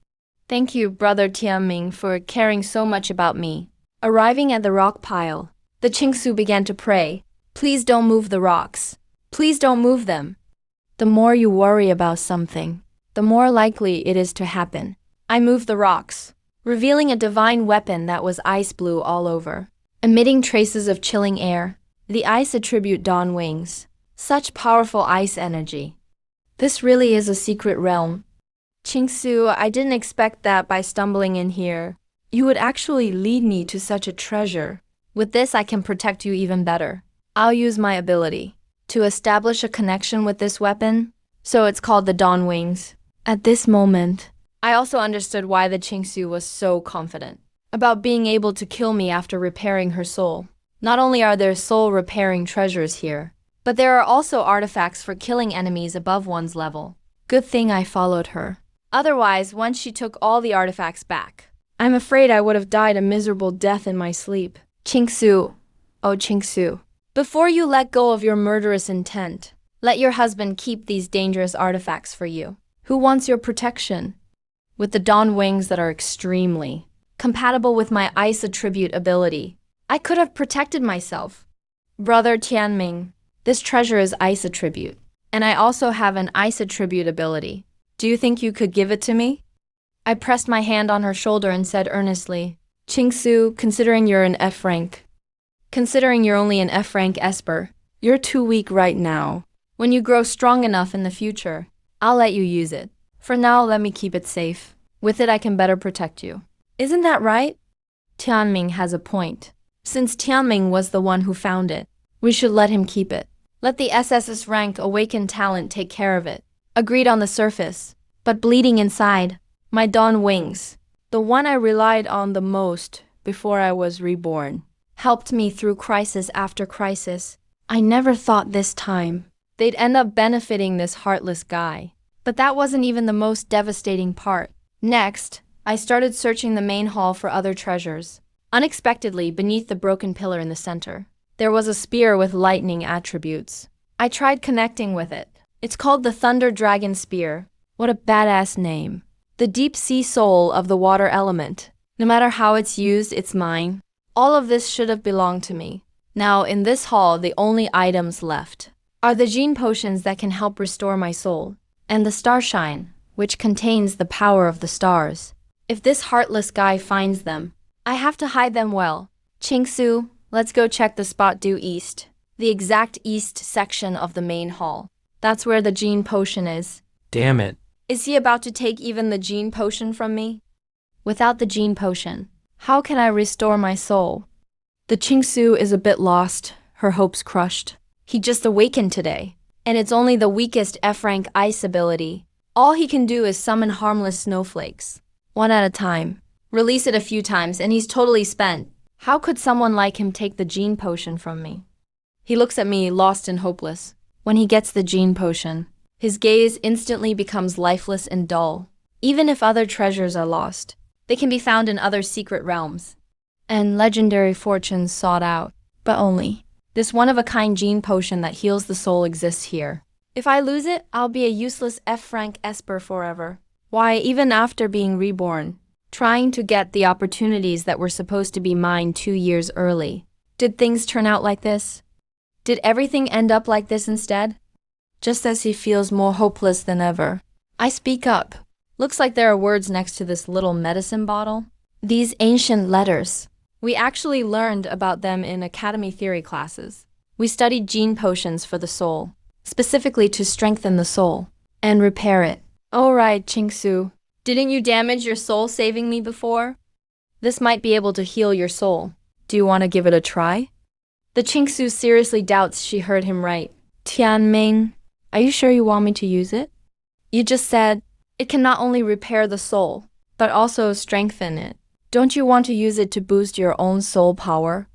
Thank you, Brother Tianming, for caring so much about me. Arriving at the rock pile, the Qingxue began to pray. Please don't move the rocks. Please don't move them. The more you worry about something, the more likely it is to happen. I moved the rocks, revealing a divine weapon that was ice blue all over, emitting traces of chilling air. The ice attribute dawn wings. Such powerful ice energy. This really is a secret realm. Qingxue, I didn't expect that by stumbling in here, you would actually lead me to such a treasure. With this, I can protect you even better. I'll use my ability to establish a connection with this weapon, so it's called the Dawn Wings. At this moment, I also understood why the Qingxue was so confident about being able to kill me after repairing her soul. Not only are there soul-repairing treasures here, but there are also artifacts for killing enemies above one's level. Good thing I followed her. Otherwise, once she took all the artifacts back, I'm afraid I would have died a miserable death in my sleep. Qingxue, oh Qingxue, before you let go of your murderous intent, let your husband keep these dangerous artifacts for you. Who wants your protection? With the dawn wings that are extremely compatible with my ice attribute ability, I could have protected myself. Brother Tianming, this treasure is ice attribute, and I also have an ice attribute ability. Do you think you could give it to me? I pressed my hand on her shoulder and said earnestly, Qingxue, considering you're an F rank, considering you're only an F rank Esper, you're too weak right now. When you grow strong enough in the future, I'll let you use it. For now, let me keep it safe. With it, I can better protect you. Isn't that right? Tianming has a point. Since Tianming was the one who found it, we should let him keep it. Let the SS's rank awakened talent take care of it. Agreed on the surface, but bleeding inside, my dawn wings, the one I relied on the most before I was reborn, helped me through crisis after crisis. I never thought this time they'd end up benefiting this heartless guy. But that wasn't even the most devastating part. Next, I started searching the main hall for other treasures. Unexpectedly, beneath the broken pillar in the center, there was a spear with lightning attributes. I tried connecting with it. It's called the Thunder Dragon Spear. What a badass name. The deep sea soul of the water element. No matter how it's used, it's mine. All of this should have belonged to me. Now, in this hall, the only items left are the gene potions that can help restore my soul, and the Starshine, which contains the power of the stars. If this heartless guy finds them, I have to hide them well. Qingxue, let's go check the spot due east, the exact east section of the main hall. That's where the gene potion is. Damn it. Is he about to take even the gene potion from me? Without the gene potion, how can I restore my soul? The Qingxue is a bit lost, her hopes crushed. He just awakened today, and it's only the weakest F-rank ice ability. All he can do is summon harmless snowflakes, one at a time. Release it a few times, and he's totally spent. How could someone like him take the gene potion from me? He looks at me, lost and hopeless. When he gets the gene potion, his gaze instantly becomes lifeless and dull. Even if other treasures are lost, they can be found in other secret realms, and legendary fortunes sought out, but only this one-of-a-kind gene potion that heals the soul exists here. If I lose it, I'll be a useless F-rank Esper forever. Why, even after being reborn, trying to get the opportunities that were supposed to be mine 2 years early, did things turn out like this? Did everything end up like this instead? Just as he feels more hopeless than ever, I speak up. Looks like there are words next to this little medicine bottle. These ancient letters. We actually learned about them in Academy theory classes. We studied gene potions for the soul, specifically to strengthen the soul and repair it. All right, Qingxue. Didn't you damage your soul saving me before? This might be able to heal your soul. Do you want to give it a try? The Qingxue seriously doubts she heard him right. Tianming, are you sure you want me to use it? You just said it can not only repair the soul, but also strengthen it. Don't you want to use it to boost your own soul power?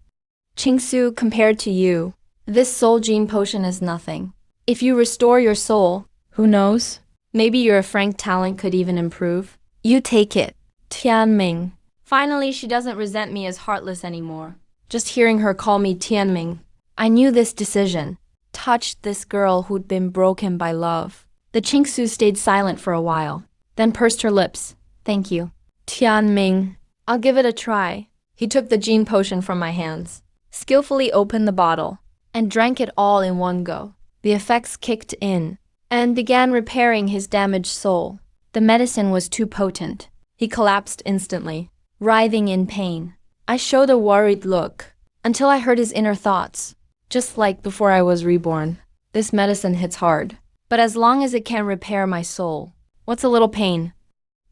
Qingxue, compared to you, this soul gene potion is nothing. If you restore your soul, who knows? Maybe your frank talent could even improve. You take it. Tianming. Finally, she doesn't resent me as heartless anymore. Just hearing her call me Tianming, I knew this decision touched this girl who'd been broken by love. The Qingxue stayed silent for a while, then pursed her lips. Thank you. Tianming. I'll give it a try. He took the gene potion from my hands, skillfully opened the bottle, and drank it all in one go. The effects kicked in and began repairing his damaged soul. The medicine was too potent. He collapsed instantly, writhing in pain. I showed a worried look until I heard his inner thoughts. Just like before I was reborn, this medicine hits hard. But as long as it can repair my soul, what's a little pain?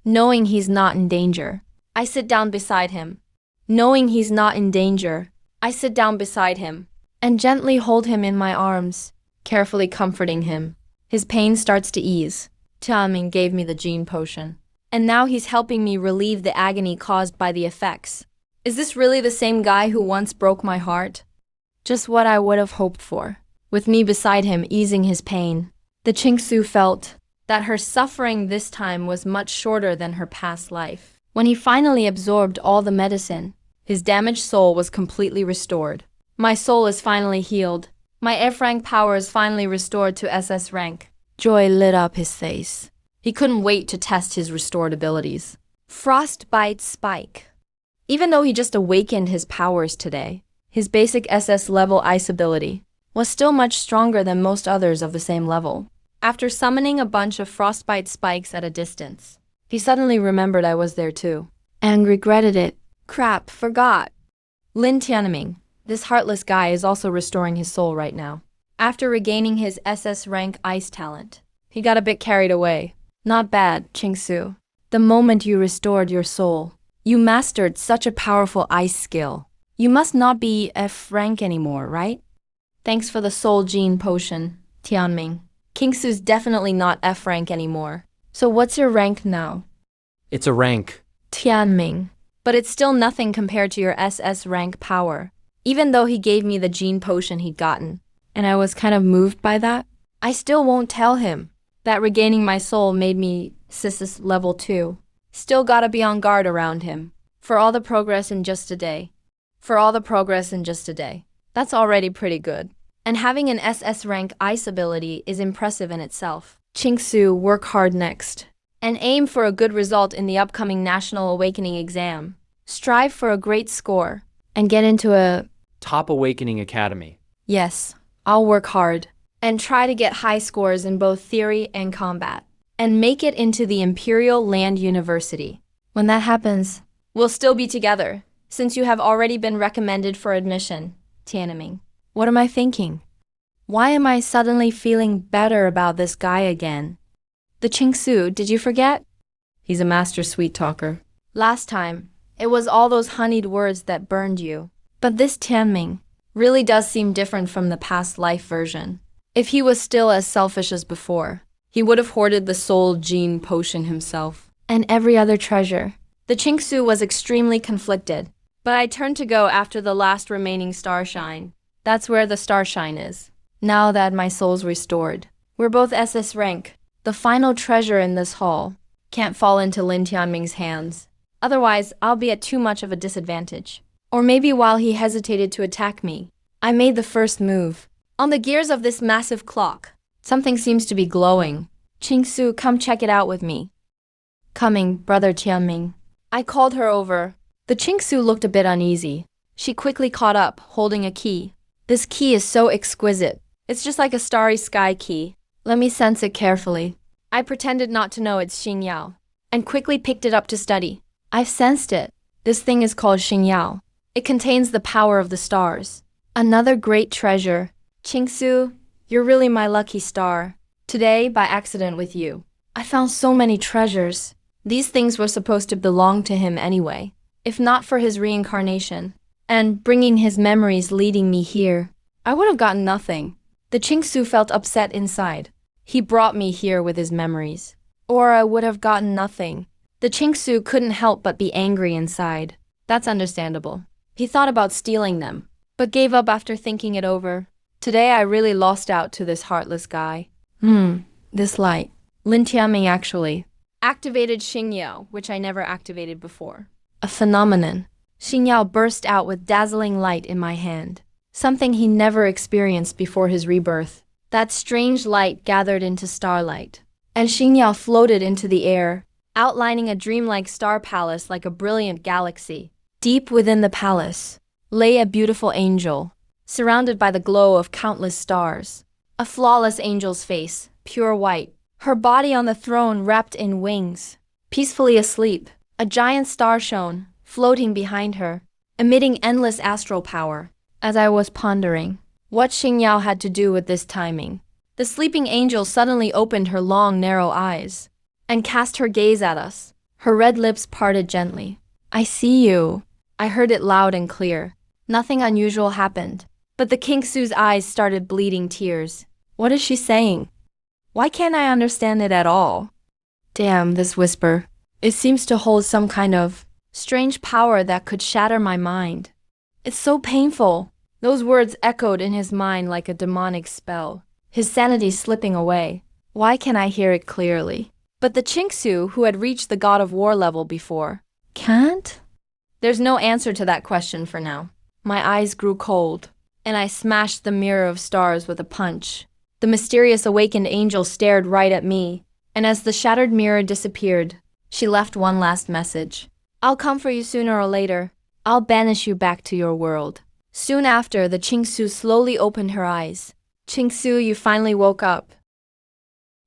Knowing he's not in danger, I sit down beside him. Knowing he's not in danger, I sit down beside him and gently hold him in my arms, carefully comforting him. His pain starts to ease. Tianming gave me the gene potion, and now he's helping me relieve the agony caused by the effects. Is this really the same guy who once broke my heart? Just what I would have hoped for. With me beside him easing his pain, the Qingxue felt that her suffering this time was much shorter than her past life. When he finally absorbed all the medicine, his damaged soul was completely restored. My soul is finally healed. My F rank power is finally restored to SS rank. Joy lit up his face. He couldn't wait to test his restored abilities. Frostbite Spike. Even though he just awakened his powers today, his basic SS level ice ability was still much stronger than most others of the same level. After summoning a bunch of frostbite spikes at a distance, he suddenly remembered I was there too, and regretted it. Crap, forgot. Lin Tianming, this heartless guy, is also restoring his soul right now. After regaining his SS rank ice talent, he got a bit carried away. Not bad, Qingxue. The moment you restored your soul, you mastered such a powerful ice skill. You must not be F rank anymore, right? Thanks for the soul gene potion, Tianming. Qingxue's definitely not F rank anymore. So what's your rank now? It's a rank. Tianming. But it's still nothing compared to your SS rank power. Even though he gave me the gene potion he'd gotten, and I was kind of moved by that, I still won't tell him that regaining my soul made me SS level 2. Still gotta be on guard around him. For all the progress in just a day. That's already pretty good. And having an SS rank ice ability is impressive in itself. Qingxue, work hard next. And aim for a good result in the upcoming National Awakening exam. Strive for a great score and get into a Top Awakening Academy. Yes, I'll work hard and try to get high scores in both theory and combat and make it into the Imperial Land University. When that happens, we'll still be together since you have already been recommended for admission, Tianming. What am I thinking? Why am I suddenly feeling better about this guy again? The Qingxue, did you forget? He's a master sweet talker. Last time, it was all those honeyed words that burned you. But this Tianming really does seem different from the past life version. If he was still as selfish as before, he would have hoarded the soul gene potion himself and every other treasure. The Qingxue was extremely conflicted, but I turned to go after the last remaining starshine. That's where the starshine is. Now that my soul's restored, we're both SS rank. The final treasure in this hall can't fall into Lin Tianming's hands. Otherwise, I'll be at too much of a disadvantage. Or maybe while he hesitated to attack me, I made the first move. On the gears of this massive clock, something seems to be glowing. Qingxue, come check it out with me. Coming, brother Tianming. I called her over. The Qingxue looked a bit uneasy. She quickly caught up, holding a key. This key is so exquisite. It's just like a starry sky key. Let me sense it carefully. I pretended not to know it's Xingyao, and quickly picked it up to study. I've sensed it. This thing is called Xingyao. It contains the power of the stars. Another great treasure. Qingxue, you're really my lucky star. Today, by accident with you, I found so many treasures. These things were supposed to belong to him anyway, if not for his reincarnation, and bringing his memories leading me here. I would have gotten nothing. The Qingxue felt upset inside. He brought me here with his memories. Or I would have gotten nothing. The Qingxue couldn't help but be angry inside. That's understandable. He thought about stealing them, but gave up after thinking it over. Today I really lost out to this heartless guy. This light. Lin Tianming actually. activated Qingxue, which I never activated before. A phenomenon. Qingxue burst out with dazzling light in my hand, something he never experienced before his rebirth. That strange light gathered into starlight, and Qingxue floated into the air, outlining a dreamlike star palace like a brilliant galaxy. Deep within the palace lay a beautiful angel, surrounded by the glow of countless stars. A flawless angel's face, pure white, her body on the throne wrapped in wings, peacefully asleep. A giant star shone, floating behind her, emitting endless astral power. As I was pondering what Qingxue had to do with this timing, the sleeping angel suddenly opened her long, narrow eyes and cast her gaze at us. Her red lips parted gently. "I see you." I heard it loud and clear. Nothing unusual happened, but the Qingxue's eyes started bleeding tears. What is she saying? Why can't I understand it at all? Damn, this whisper. It seems to hold some kind of strange power that could shatter my mind. It's so painful. Those words echoed in his mind like a demonic spell, his sanity slipping away. Why can't I hear it clearly? But the Qingxue, who had reached the God of War level before, can't? There's no answer to that question for now. My eyes grew cold, and I smashed the mirror of stars with a punch. The mysterious awakened angel stared right at me, and as the shattered mirror disappeared, she left one last message. "I'll come for you sooner or later. I'll banish you back to your world." Soon after, the Qingxue slowly opened her eyes. "Qingxue, you finally woke up."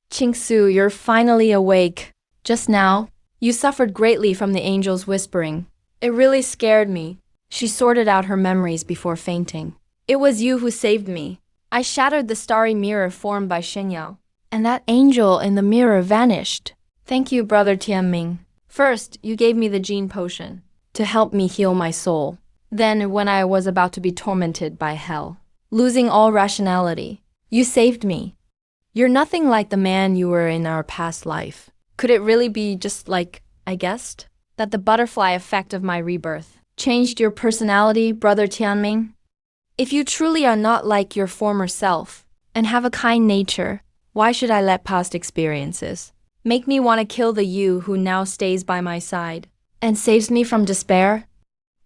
"Qingxue, you're finally awake. Just now, you suffered greatly from the angel's whispering. It really scared me." She sorted out her memories before fainting. "It was you who saved me. I shattered the starry mirror formed by Qingxue, and that angel in the mirror vanished. Thank you, Brother Tianming. First, you gave me the gene potion to help me heal my soul. Then, when I was about to be tormented by hell, losing all rationality, you saved me. You're nothing like the man you were in our past life. Could it really be just like I guessed? That the butterfly effect of my rebirth changed your personality, Brother Tianming? If you truly are not like your former self and have a kind nature, why should I let past experiences make me want to kill the you who now stays by my side and saves me from despair?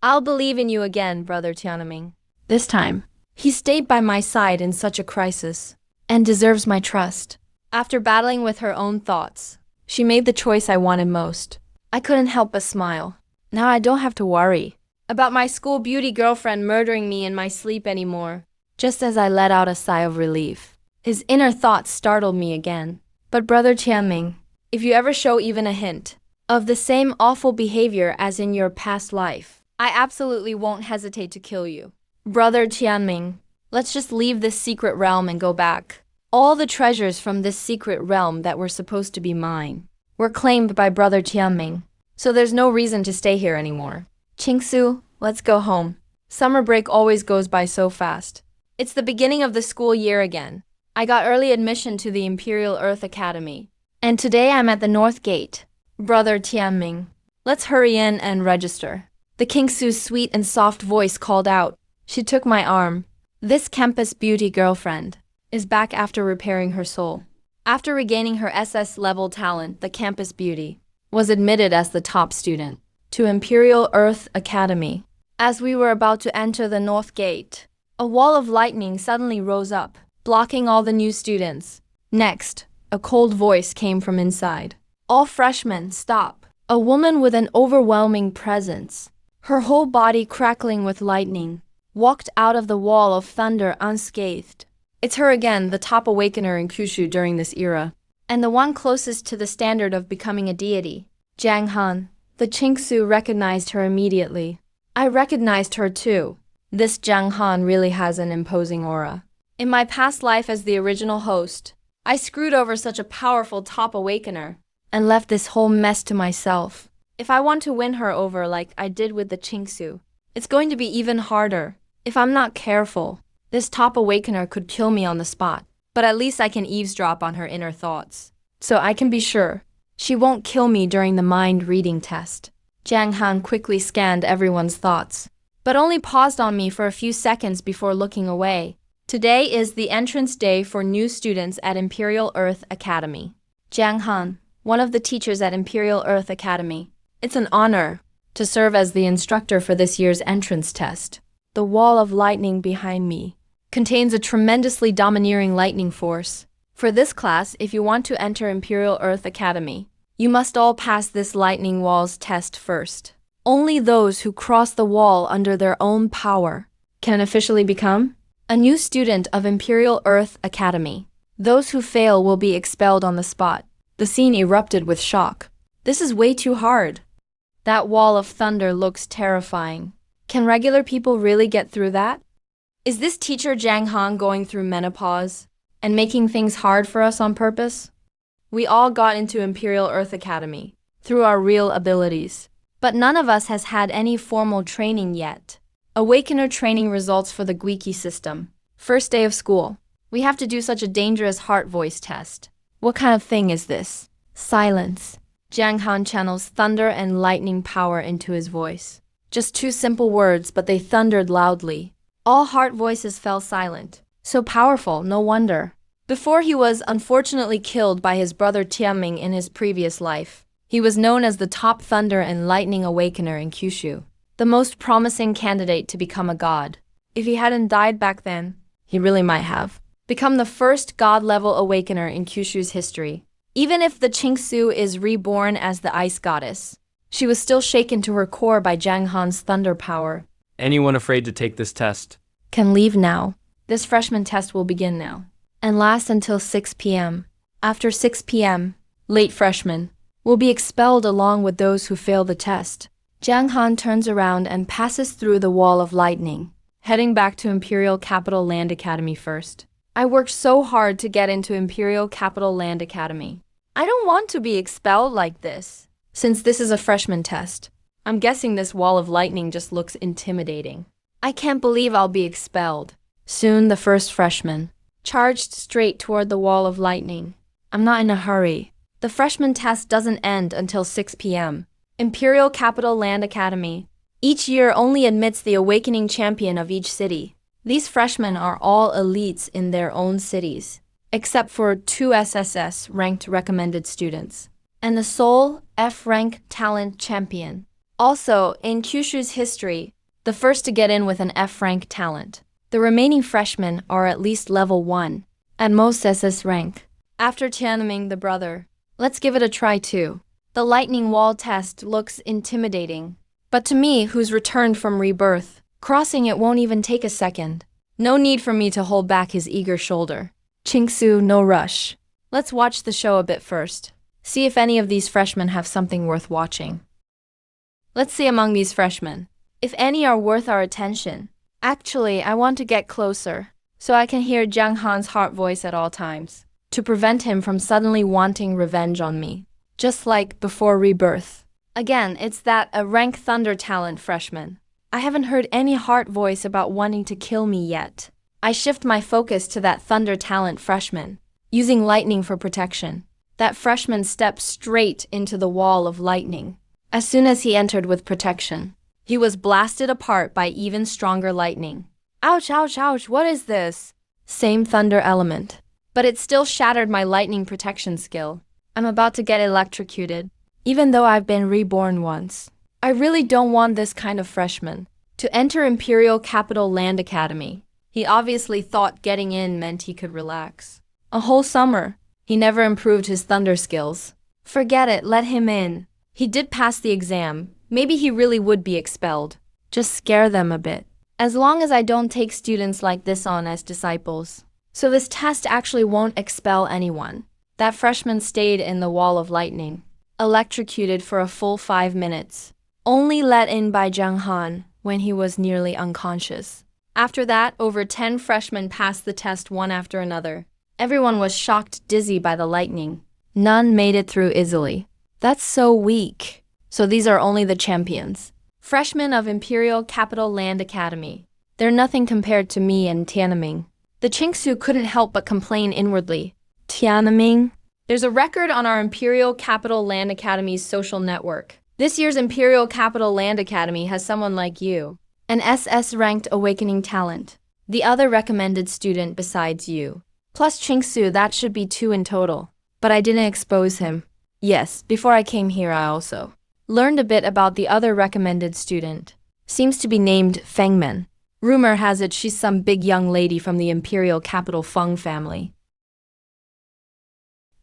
I'll believe in you again, Brother Tianming. This time, he stayed by my side in such a crisis and deserves my trust." After battling with her own thoughts, she made the choice I wanted most. I couldn't help but smile. Now I don't have to worry about my school beauty girlfriend murdering me in my sleep anymore. Just as I let out a sigh of relief, his inner thoughts startled me again. "But Brother Tianming, if you ever show even a hint of the same awful behavior as in your past life, I absolutely won't hesitate to kill you. Brother Tianming, let's just leave this secret realm and go back. All the treasures from this secret realm that were supposed to be mine were claimed by Brother Tianming, so there's no reason to stay here anymore. Qingxue, let's go home. Summer break always goes by so fast. It's the beginning of the school year again. I got early admission to the Imperial Academy, and today I'm at the North Gate. Brother Tianming, let's hurry in and register." The Qingxue's sweet and soft voice called out. She took my arm. This campus beauty girlfriend is back after repairing her soul. After regaining her SS level talent, the campus beauty was admitted as the top student to Imperial Academy. As we were about to enter the North Gate, a wall of lightning suddenly rose up, blocking all the new students. Next, a cold voice came from inside. "All freshmen, stop." A woman with an overwhelming presence, her whole body crackling with lightning, walked out of the wall of thunder unscathed. It's her again, the top awakener in Qingxue during this era, and the one closest to the standard of becoming a deity. Jiang Han. The Qingxue recognized her immediately. I recognized her too. This Jiang Han really has an imposing aura. In my past life as the original host, I screwed over such a powerful top awakener and left this whole mess to myself. If I want to win her over like I did with the Qingxue, it's going to be even harder. If I'm not careful, this top awakener could kill me on the spot, but at least I can eavesdrop on her inner thoughts, so I can be sure she won't kill me during the mind reading test. Jiang Han quickly scanned everyone's thoughts, but only paused on me for a few seconds before looking away. Today is the entrance day for new students at Imperial Academy. Jiang Han, one of the teachers at Imperial Earth Academy. It's an honor to serve as the instructor for this year's entrance test. The wall of lightning behind me contains a tremendously domineering lightning force. For this class, if you want to enter Imperial Earth Academy, you must all pass this lightning walls test first. Only those who cross the wall under their own power can officially become a new student of Imperial Earth Academy. Those who fail will be expelled on the spot. The scene erupted with shock. This is way too hard. That wall of thunder looks terrifying. Can regular people really get through that? Is this teacher Zhang Han going through menopause and making things hard for us on purpose? We all got into Imperial Earth Academy through our real abilities, but none of us has had any formal training yet. Awakener training results for the Guiki system. First day of school. We have to do such a dangerous heart voice test. What kind of thing is this? Silence. Zhang Han channels thunder and lightning power into his voice. Just two simple words, but they thundered loudly. All heart voices fell silent. So powerful, no wonder. Before he was unfortunately killed by his brother Tianming in his previous life, he was known as the top thunder and lightning awakener in Qingxue, the most promising candidate to become a god. If he hadn't died back then, he really might have become the first god-level awakener in Qingxue's history. Even if the Qingxue is reborn as the ice goddess, she was still shaken to her core by Zhang Han's thunder power. Anyone afraid to take this test Can leave now. This freshman test will begin now and last until 6 p.m. After 6 p.m., late freshmen will be expelled along with those who fail the test. Zhang Han turns around and passes through the wall of lightning, heading back to Imperial Capital Land Academy first. I worked so hard to get into Imperial Capital Land Academy. I don't want to be expelled like this. Since this is a freshman test, I'm guessing this wall of lightning just looks intimidating. I can't believe I'll be expelled. Soon the first freshman charged straight toward the wall of lightning. I'm not in a hurry. The freshman test doesn't end until 6 p.m. Imperial Capital Land Academy each year only admits the awakening champion of each city. These freshmen are all elites in their own cities, except for 2 SSS ranked recommended students, and the sole F-rank talent champion. Also, in Qingxue's history, the first to get in with an F-rank talent. The remaining freshmen are at least level 1, at most SS rank. After Tianming the brother, let's give it a try too. The lightning wall test looks intimidating, but to me, who's returned from rebirth, crossing it won't even take a second. No need for me to hold back his eager shoulder. Qingxue, no rush. Let's watch the show a bit first. See if any of these freshmen have something worth watching. Let's see among these freshmen if any are worth our attention. Actually, I want to get closer, so I can hear Zhang Han's heart voice at all times, to prevent him from suddenly wanting revenge on me. Just like before rebirth. Again, it's that a rank thunder talent freshman. I haven't heard any heart voice about wanting to kill me yet. I shift my focus to that thunder talent freshman, using lightning for protection. That freshman stepped straight into the wall of lightning. As soon as he entered with protection, he was blasted apart by even stronger lightning. Ouch, ouch, ouch, what is this? Same thunder element, but it still shattered my lightning protection skill. I'm about to get electrocuted, even though I've been reborn once. I really don't want this kind of freshman to enter Imperial Capital Land Academy. He obviously thought getting in meant he could relax. A whole summer, he never improved his thunder skills. Forget it, let him in. He did pass the exam. Maybe he really would be expelled. Just scare them a bit. As long as I don't take students like this on as disciples. So this test actually won't expel anyone. That freshman stayed in the wall of lightning, electrocuted for a full 5 minutes, only let in by Zhang Han when he was nearly unconscious. After that, over 10 freshmen passed the test one after another. Everyone was shocked dizzy by the lightning. None made it through easily. That's so weak. So these are only the champions. Freshmen of Imperial Capital Land Academy. They're nothing compared to me and Tianming. The Qingxue couldn't help but complain inwardly. Tianming? There's a record on our Imperial Capital Land Academy's social network. This year's Imperial Capital Land Academy has someone like you, an SS-ranked awakening talent, the other recommended student besides you. Plus Qingxue, that should be 2 in total. But I didn't expose him. Yes, before I came here I also learned a bit about the other recommended student. Seems to be named Fengmen. Rumor has it she's some big young lady from the imperial capital Feng family.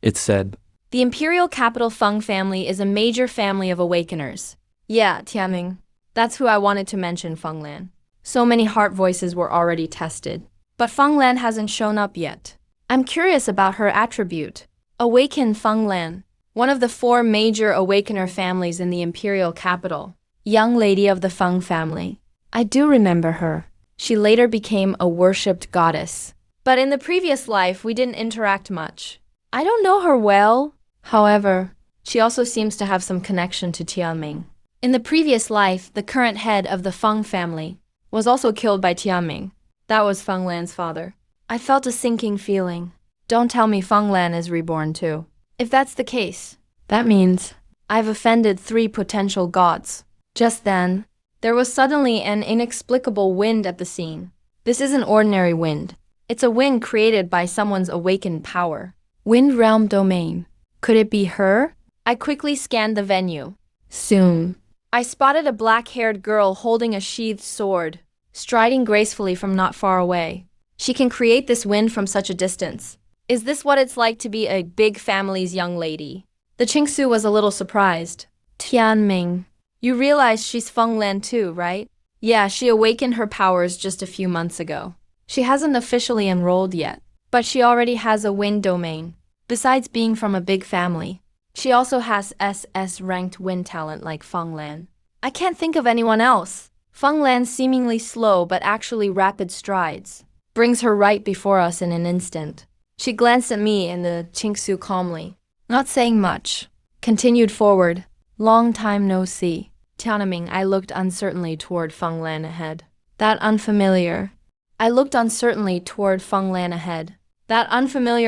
It said. The imperial capital Feng family is a major family of awakeners. Yeah, Tianming. That's who I wanted to mention, Fenglan. So many heart voices were already tested. But Fenglan hasn't shown up yet. I'm curious about her attribute. Awaken Fenglan, one of the 4 major awakener families in the imperial capital. Young lady of the Feng family. I do remember her. She later became a worshipped goddess. But in the previous life, we didn't interact much. I don't know her well. However, she also seems to have some connection to Tianming. In the previous life, the current head of the Feng family was also killed by Tianming. That was Fenglan's father. I felt a sinking feeling. Don't tell me Fenglan is reborn too. If that's the case, that means I've offended 3 potential gods. Just then, there was suddenly an inexplicable wind at the scene. This isn't ordinary wind. It's a wind created by someone's awakened power. Wind realm domain. Could it be her? I quickly scanned the venue. Soon, I spotted a black-haired girl holding a sheathed sword, striding gracefully from not far away. She can create this wind from such a distance. Is this what it's like to be a big family's young lady? The Qingxue was a little surprised. Tianming. You realize she's Fenglan too, right? Yeah, she awakened her powers just a few months ago. She hasn't officially enrolled yet, but she already has a wind domain. Besides being from a big family, she also has SS-ranked wind talent like Fenglan. I can't think of anyone else. Fenglan's seemingly slow but actually rapid strides brings her right before us in an instant. She glanced at me and the Qingxue calmly, not saying much. Continued forward. Long time no see. Tianming, I looked uncertainly toward Fenglan ahead. That unfamiliar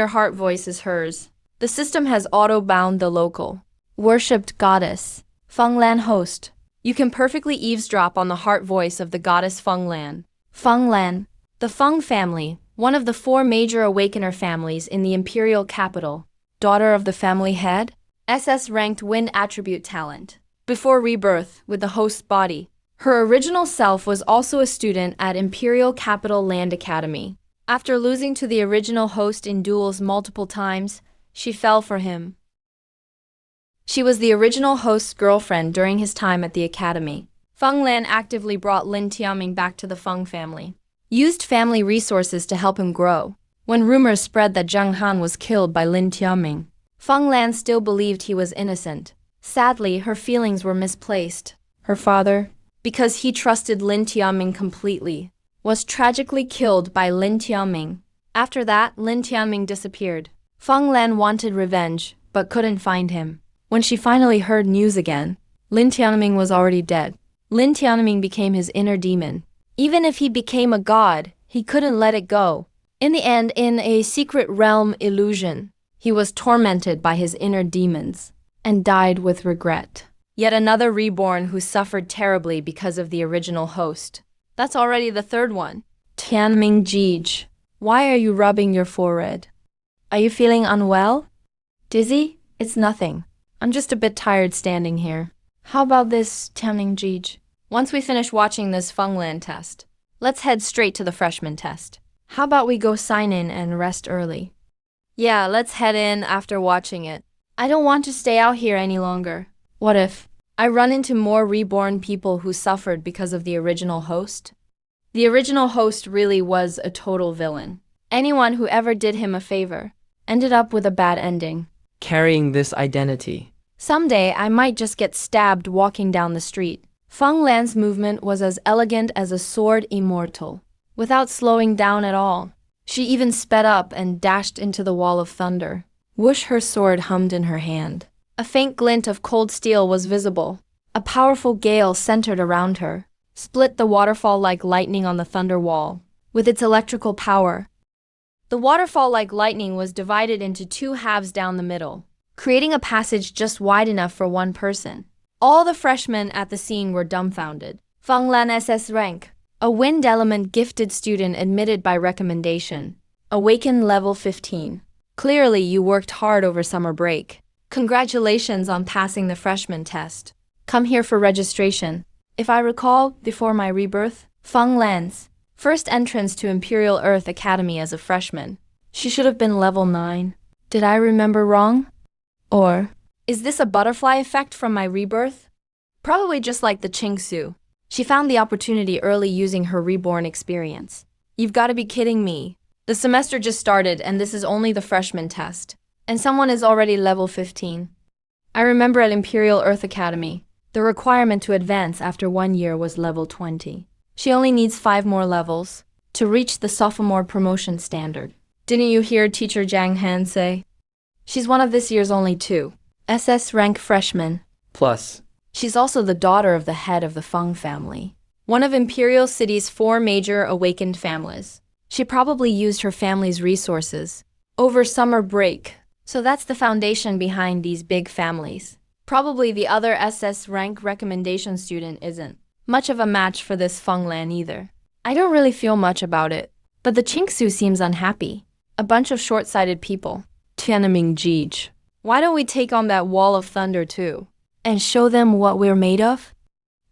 heart voice is hers. The system has auto-bound the local. Worshipped goddess. Fenglan host. You can perfectly eavesdrop on the heart voice of the goddess Fenglan. Fenglan. The Feng family, one of the 4 major awakener families in the imperial capital. Daughter of the family head. SS-ranked wind attribute talent. Before rebirth, with the host's body. Her original self was also a student at Imperial Capital Land Academy. After losing to the original host in duels multiple times, she fell for him. She was the original host's girlfriend during his time at the academy. Fenglan actively brought Lin Tianming back to the Feng family. Used family resources to help him grow. When rumors spread that Zheng Han was killed by Lin Tianming, Fenglan still believed he was innocent. Sadly, her feelings were misplaced. Her father, because he trusted Lin Tianming completely, was tragically killed by Lin Tianming. After that, Lin Tianming disappeared. Fenglan wanted revenge, but couldn't find him. When she finally heard news again, Lin Tianming was already dead. Lin Tianming became his inner demon. Even if he became a god, he couldn't let it go. In the end, in a secret realm illusion, he was tormented by his inner demons and died with regret. Yet another reborn who suffered terribly because of the original host. That's already the 3rd one. Tianming Jij, why are you rubbing your forehead? Are you feeling unwell? Dizzy? It's nothing. I'm just a bit tired standing here. How about this, Tianming Jij? Once we finish watching this Fenglan test, let's head straight to the freshman test. How about we go sign in and rest early? Yeah, let's head in after watching it. I don't want to stay out here any longer. What if I run into more reborn people who suffered because of the original host? The original host really was a total villain. Anyone who ever did him a favor ended up with a bad ending. Carrying this identity. Someday I might just get stabbed walking down the street. Fenglan's movement was as elegant as a sword immortal, without slowing down at all. She even sped up and dashed into the wall of thunder. Whoosh, her sword hummed in her hand. A faint glint of cold steel was visible. A powerful gale centered around her, split the waterfall like lightning on the thunder wall. With its electrical power, the waterfall like lightning was divided into 2 halves down the middle, creating a passage just wide enough for one person. All the freshmen at the scene were dumbfounded. Fenglan SS rank, a wind element gifted student admitted by recommendation. Awaken level 15. Clearly you worked hard over summer break. Congratulations on passing the freshman test. Come here for registration. If I recall, before my rebirth, Feng Lan's first entrance to Imperial Earth Academy as a freshman. She should have been level 9. Did I remember wrong? Or is this a butterfly effect from my rebirth? Probably just like the Qingxue. She found the opportunity early using her reborn experience. You've got to be kidding me. The semester just started and this is only the freshman test. And someone is already level 15. I remember at Imperial Earth Academy, the requirement to advance after 1 year was level 20. She only needs 5 more levels to reach the sophomore promotion standard. Didn't you hear teacher Jiang Han say? She's one of this year's only 2 SS rank freshmen. Plus, She's also the daughter of the head of the Feng family, one of Imperial City's 4 major awakened families. She probably used her family's resources over summer break. So that's the foundation behind these big families. Probably the other SS rank recommendation student isn't much of a match for this Feng Lan either. I don't really feel much about it, but the Qingxue seems unhappy. A bunch of short-sighted people. Tianming Jige. Why don't we take on that wall of thunder too? And show them what we're made of?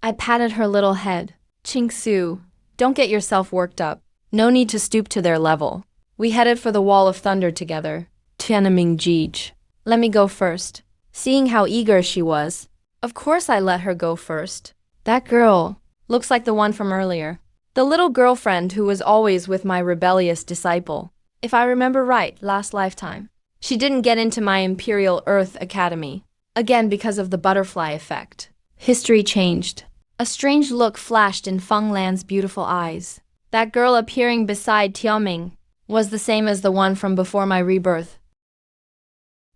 I patted her little head. Qingxue, don't get yourself worked up. No need to stoop to their level. We headed for the wall of thunder together. Tianming Jige. Let me go first. Seeing how eager she was, of course I let her go first. That girl looks like the one from earlier. The little girlfriend who was always with my rebellious disciple. If I remember right, last lifetime. She didn't get into my Imperial Earth Academy. Again because of the butterfly effect. History changed. A strange look flashed in Feng Lan's beautiful eyes. That girl appearing beside Tianming was the same as the one from before my rebirth,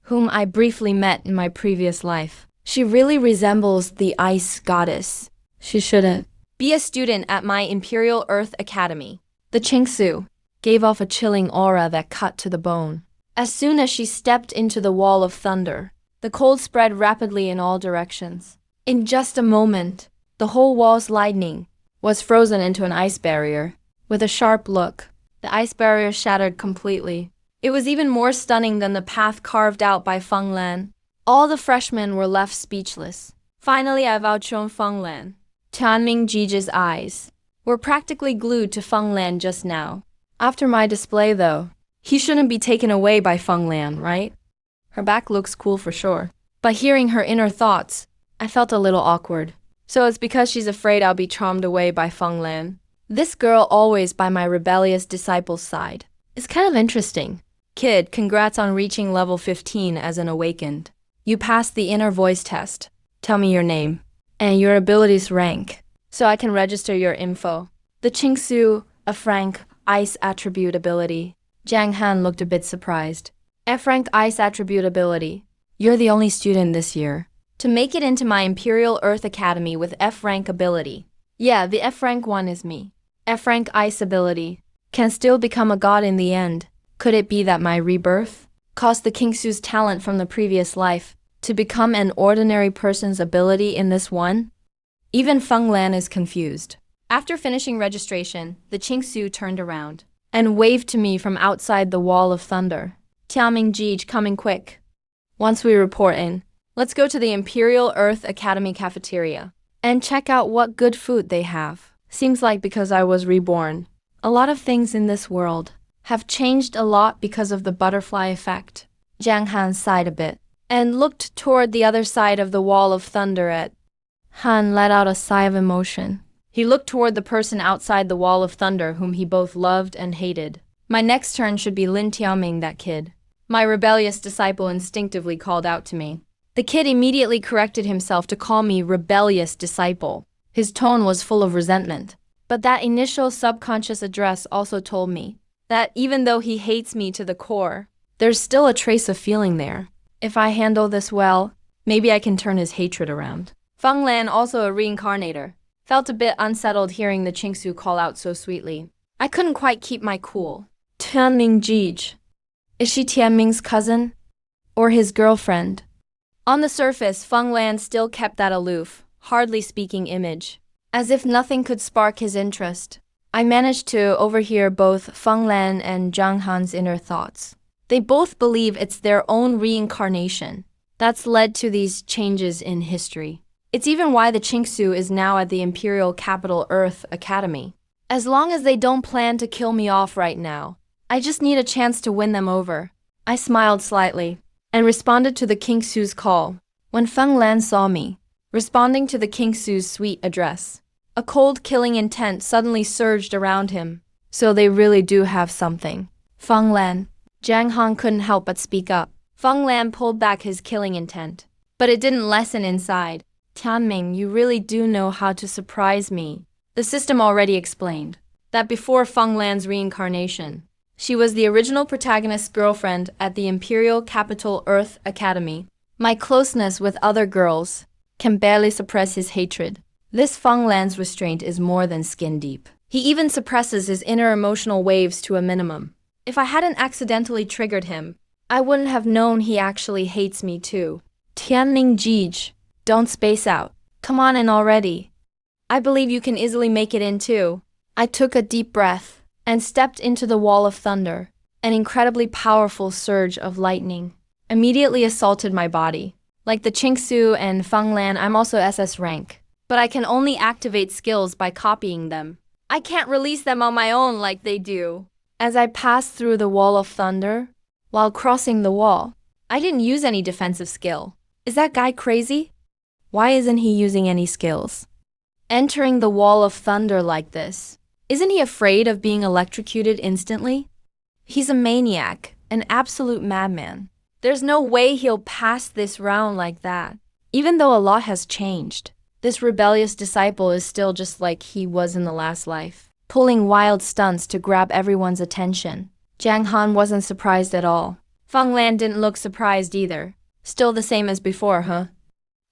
whom I briefly met in my previous life. She really resembles the ice goddess. She shouldn't be a student at my Imperial Earth Academy. The Qingxue gave off a chilling aura that cut to the bone. As soon as she stepped into the wall of thunder, the cold spread rapidly in all directions. In just a moment, the whole wall's lightning was frozen into an ice barrier. With a sharp look, the ice barrier shattered completely. It was even more stunning than the path carved out by Feng Lan. All the freshmen were left speechless. Finally, I've outshone Feng Lan. Tianming Jiji's eyes were practically glued to Feng Lan just now. After my display, though, he shouldn't be taken away by Feng Lan, right? Her back looks cool for sure. But hearing her inner thoughts, I felt a little awkward. So it's because she's afraid I'll be charmed away by Feng Lan. This girl always by my rebellious disciple's side. It's kind of interesting. Kid, congrats on reaching level 15 as an awakened. You passed the inner voice test. Tell me your name and your abilities rank so I can register your info. The Qingxue, a frank ice attribute ability. Jiang Han looked a bit surprised. F rank ice attribute ability. You're the only student this year to make it into my Imperial Earth Academy with F rank ability. Yeah, the F rank one is me. F rank ice ability. Can still become a god in the end. Could it be that my rebirth caused the Qingxue's talent from the previous life to become an ordinary person's ability in this one? Even Feng Lan is confused. After finishing registration, the Qingxue turned around and waved to me from outside the wall of thunder. Tianming Jige, coming quick. Once we report in, let's go to the Imperial Earth Academy cafeteria and check out what good food they have. Seems like because I was reborn, a lot of things in this world have changed a lot because of the butterfly effect. Jiang Han sighed a bit and looked toward the other side of the wall of thunder at. Han let out a sigh of emotion. He looked toward the person outside the wall of thunder whom he both loved and hated. My next turn should be Lin Tiaoming, that kid. My rebellious disciple instinctively called out to me. The kid immediately corrected himself to call me rebellious disciple. His tone was full of resentment. But that initial subconscious address also told me that even though he hates me to the core, there's still a trace of feeling there. If I handle this well, maybe I can turn his hatred around. Feng Lan, also a reincarnator, felt a bit unsettled hearing the Qingxue call out so sweetly. I couldn't quite keep my cool. Tianming Jige. Is she Tianming's cousin? Or his girlfriend? On the surface, Feng Lan still kept that aloof, hardly speaking image. As if nothing could spark his interest. I managed to overhear both Feng Lan and Jiang Han's inner thoughts. They both believe it's their own reincarnation. That's led to these changes in history. It's even why the Qingxue is now at the Imperial Capital Earth Academy. As long as they don't plan to kill me off right now, I just need a chance to win them over. I smiled slightly and responded to the Qingxue's call. When Feng Lan saw me, responding to the Qingxue's sweet address, a cold killing intent suddenly surged around him. So they really do have something. Feng Lan. Zhang Han couldn't help but speak up. Feng Lan pulled back his killing intent, but it didn't lessen inside. Tianming, you really do know how to surprise me. The system already explained that before Feng Lan's reincarnation, she was the original protagonist's girlfriend at the Imperial Capital Earth Academy. My closeness with other girls can barely suppress his hatred. This Feng Lan's restraint is more than skin deep. He even suppresses his inner emotional waves to a minimum. If I hadn't accidentally triggered him, I wouldn't have known he actually hates me too. Tianming Jige, don't space out. Come on in already. I believe you can easily make it in too. I took a deep breath and stepped into the wall of thunder. An incredibly powerful surge of lightning immediately assaulted my body. Like the Qingxue and Feng Lan, I'm also SS rank, but I can only activate skills by copying them. I can't release them on my own like they do. As I passed through the wall of thunder, while crossing the wall, I didn't use any defensive skill. Is that guy crazy? Why isn't he using any skills? Entering the wall of thunder like this, isn't he afraid of being electrocuted instantly? He's a maniac, an absolute madman. There's no way he'll pass this round like that. Even though a lot has changed, this rebellious disciple is still just like he was in the last life, pulling wild stunts to grab everyone's attention. Zhang Han wasn't surprised at all. Feng Lan didn't look surprised either. Still the same as before, huh?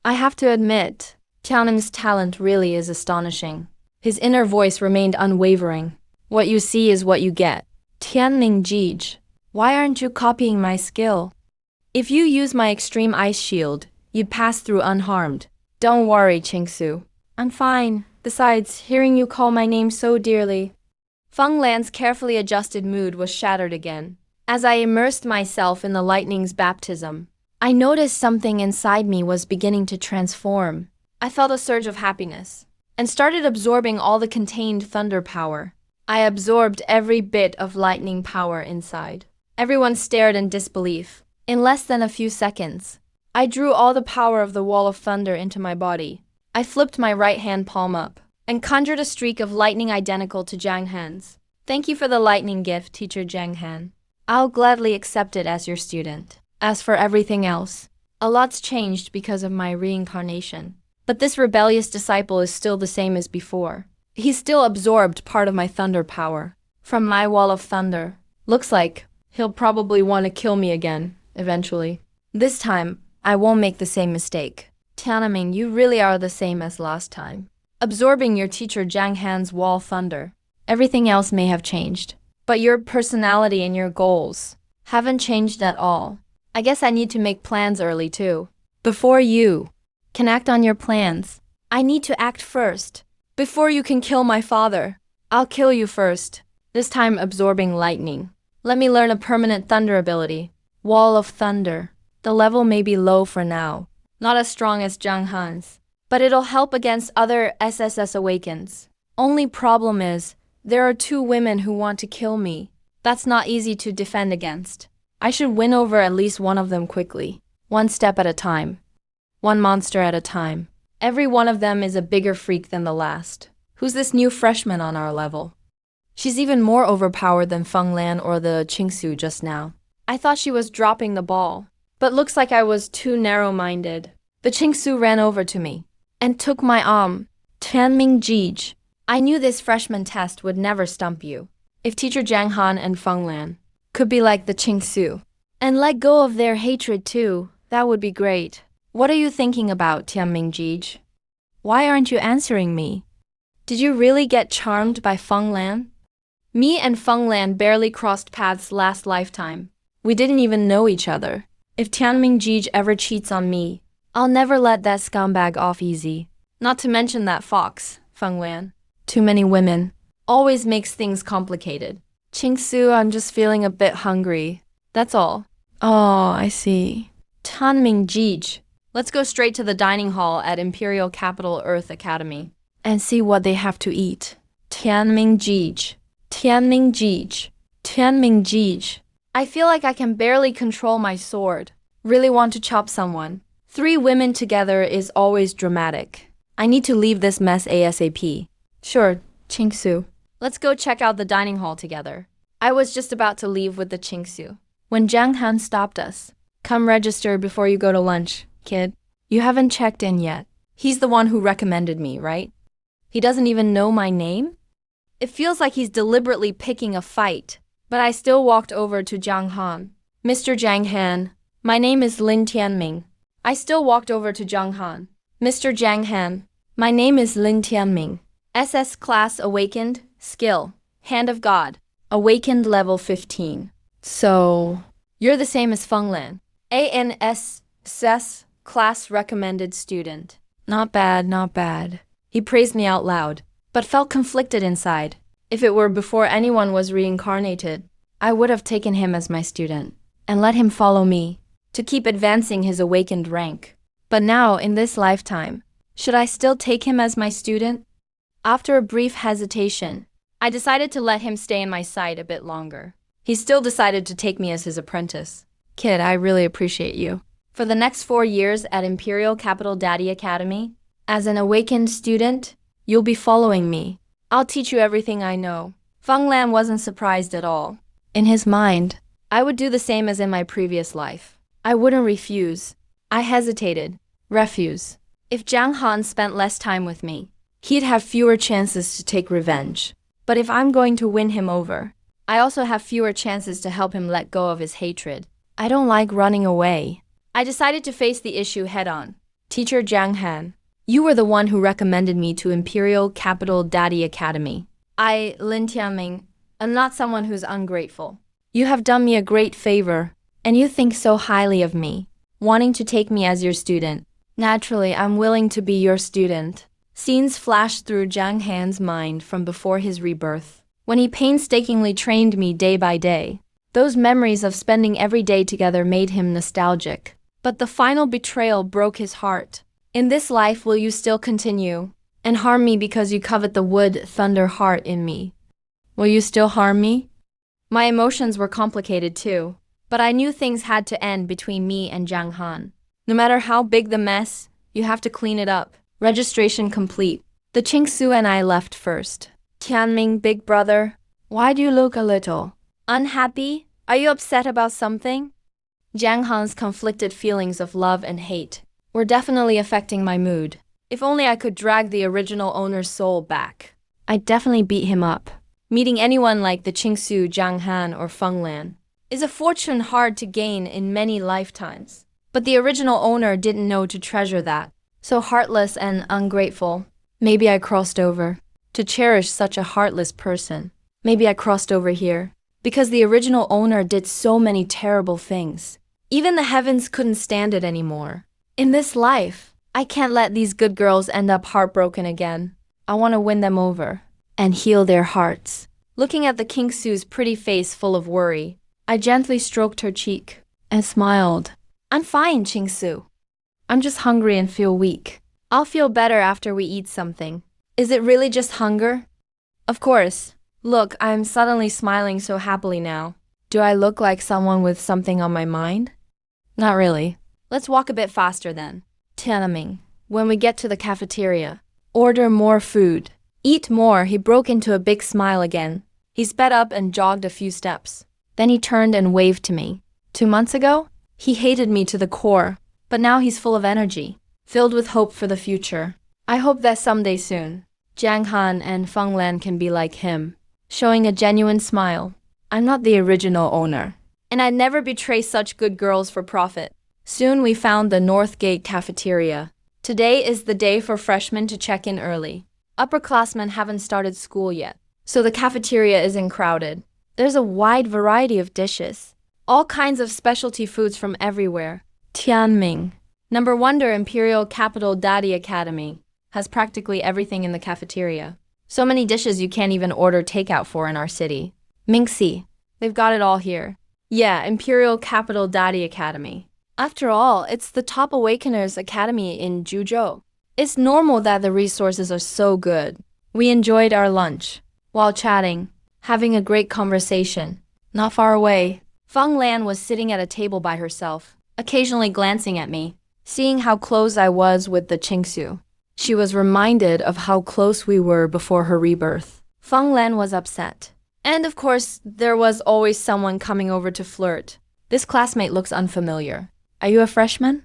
I have to admit, Tianming's talent really is astonishing. His inner voice remained unwavering. What you see is what you get. Tianming Jige, why aren't you copying my skill? If you use my extreme ice shield, you'd pass through unharmed. Don't worry, Qingxue. I'm fine. Besides, hearing you call my name so dearly. Feng Lan's carefully adjusted mood was shattered again. As I immersed myself in the lightning's baptism, I noticed something inside me was beginning to transform. I felt a surge of happiness and started absorbing all the contained thunder power. I absorbed every bit of lightning power inside. Everyone stared in disbelief. In less than a few seconds, I drew all the power of the wall of thunder into my body. I flipped my right hand palm up and conjured a streak of lightning identical to Zhang Han's. Thank you for the lightning gift, Teacher Zhang Han. I'll gladly accept it as your student. As for everything else, a lot's changed because of my reincarnation. But this rebellious disciple is still the same as before. He's still absorbed part of my thunder power from my wall of thunder. Looks like he'll probably want to kill me again, eventually. This time, I won't make the same mistake. Tianming, you really are the same as last time. Absorbing your teacher Zhang Han's wall thunder. Everything else may have changed, but your personality and your goals haven't changed at all. I guess I need to make plans early too. Before you can act on your plans, I need to act first. Before you can kill my father, I'll kill you first. This time absorbing lightning. Let me learn a permanent thunder ability. Wall of Thunder. The level may be low for now, not as strong as Zhang Han's, but it'll help against other SSS awakens. Only problem is, there are 2 women who want to kill me. That's not easy to defend against. I should win over at least one of them quickly. One step at a time. One monster at a time. Every one of them is a bigger freak than the last. Who's this new freshman on our level? She's even more overpowered than Feng Lan or the Qingxue just now. I thought she was dropping the ball, but looks like I was too narrow-minded. The Qingxue ran over to me and took my arm. Tianming Jige, I knew this freshman test would never stump you. If Teacher Zhang Han and Feng Lan could be like the Qingxue and let go of their hatred too, that would be great. What are you thinking about, Tianming Jige? Why aren't you answering me? Did you really get charmed by Feng Lan? Me and Feng Lan barely crossed paths last lifetime. We didn't even know each other. If Tianming Jige ever cheats on me, I'll never let that scumbag off easy. Not to mention that fox, Feng Lan. Too many women. Always makes things complicated. Qingxue, I'm just feeling a bit hungry. That's all. Oh, I see. Tianmingjij. Let's go straight to the dining hall at Imperial Capital Earth Academy and see what they have to eat. Tianmingjij. Tianmingjij. Tianmingjij. I feel like I can barely control my sword. Really want to chop someone. 3 women together is always dramatic. I need to leave this mess ASAP. Sure, Qingxue. Let's go check out the dining hall together. I was just about to leave with the Qingxue when Jiang Han stopped us. Come register before you go to lunch, kid. You haven't checked in yet. He's the one who recommended me, right? He doesn't even know my name? It feels like he's deliberately picking a fight. But I still walked over to Jiang Han. Mr. Jiang Han, my name is Lin Tianming. I still walked over to Jiang Han. Mr. Jiang Han, my name is Lin Tianming. SS class awakened, skill, hand of God, awakened level 15. So, you're the same as Feng Lan. ANSS class recommended student. Not bad, not bad. He praised me out loud, but felt conflicted inside. If it were before anyone was reincarnated, I would have taken him as my student and let him follow me to keep advancing his awakened rank. But now, in this lifetime, should I still take him as my student? After a brief hesitation, I decided to let him stay in my sight a bit longer. He still decided to take me as his apprentice. Kid, I really appreciate you. For the next 4 years at Imperial Capital Daddy Academy, as an awakened student, you'll be following me. I'll teach you everything I know. Feng Lan wasn't surprised at all. In his mind, I would do the same as in my previous life. I wouldn't refuse. I hesitated. Refuse. If Jiang Han spent less time with me, he'd have fewer chances to take revenge. But if I'm going to win him over, I also have fewer chances to help him let go of his hatred. I don't like running away. I decided to face the issue head-on. Teacher Jiang Han, you were the one who recommended me to Imperial Capital Daddy Academy. I, Lin Tianming, am not someone who's ungrateful. You have done me a great favor, and you think so highly of me, wanting to take me as your student. Naturally, I'm willing to be your student. Scenes flashed through Jiang Han's mind from before his rebirth, when he painstakingly trained me day by day. Those memories of spending every day together made him nostalgic. But the final betrayal broke his heart. In this life, will you still continue and harm me because you covet the wood thunder heart in me? Will you still harm me? My emotions were complicated too, but I knew things had to end between me and Jiang Han. No matter how big the mess, you have to clean it up. Registration complete. The Qingxue and I left first. Tianming, big brother, why do you look a little unhappy? Are you upset about something? Jiang Han's conflicted feelings of love and hate were definitely affecting my mood. If only I could drag the original owner's soul back. I'd definitely beat him up. Meeting anyone like the Qingxue, Jiang Han, or Feng Lan is a fortune hard to gain in many lifetimes. But the original owner didn't know to treasure that. So heartless and ungrateful. Maybe I crossed over to cherish such a heartless person. Maybe I crossed over here because the original owner did so many terrible things. Even the heavens couldn't stand it anymore. In this life, I can't let these good girls end up heartbroken again. I want to win them over and heal their hearts. Looking at the Qingxue's pretty face full of worry, I gently stroked her cheek and smiled. I'm fine, Qingxue. I'm just hungry and feel weak. I'll feel better after we eat something. Is it really just hunger? Of course. Look, I'm suddenly smiling so happily now. Do I look like someone with something on my mind? Not really. Let's walk a bit faster then. Tianming, when we get to the cafeteria, order more food. Eat more. He broke into a big smile again. He sped up and jogged a few steps. Then he turned and waved to me. 2 months ago, he hated me to the core, but now he's full of energy, filled with hope for the future. I hope that someday soon, Jiang Han and Feng Lan can be like him, showing a genuine smile. I'm not the original owner, and I'd never betray such good girls for profit. Soon we found the North Gate cafeteria. Today is the day for freshmen to check in early. Upperclassmen haven't started school yet, so the cafeteria isn't crowded. There's a wide variety of dishes, all kinds of specialty foods from everywhere. Tianming, number wonder Imperial Capital Daddy Academy, has practically everything in the cafeteria. So many dishes you can't even order takeout for in our city. Mingxi, they've got it all here. Yeah, Imperial Capital Daddy Academy. After all, it's the top Awakeners Academy in Juzhou. It's normal that the resources are so good. We enjoyed our lunch while chatting, having a great conversation. Not far away, Feng Lan was sitting at a table by herself, occasionally glancing at me, seeing how close I was with the Qingxue. She was reminded of how close we were before her rebirth. Feng Lan was upset. And of course, there was always someone coming over to flirt. This classmate looks unfamiliar. Are you a freshman?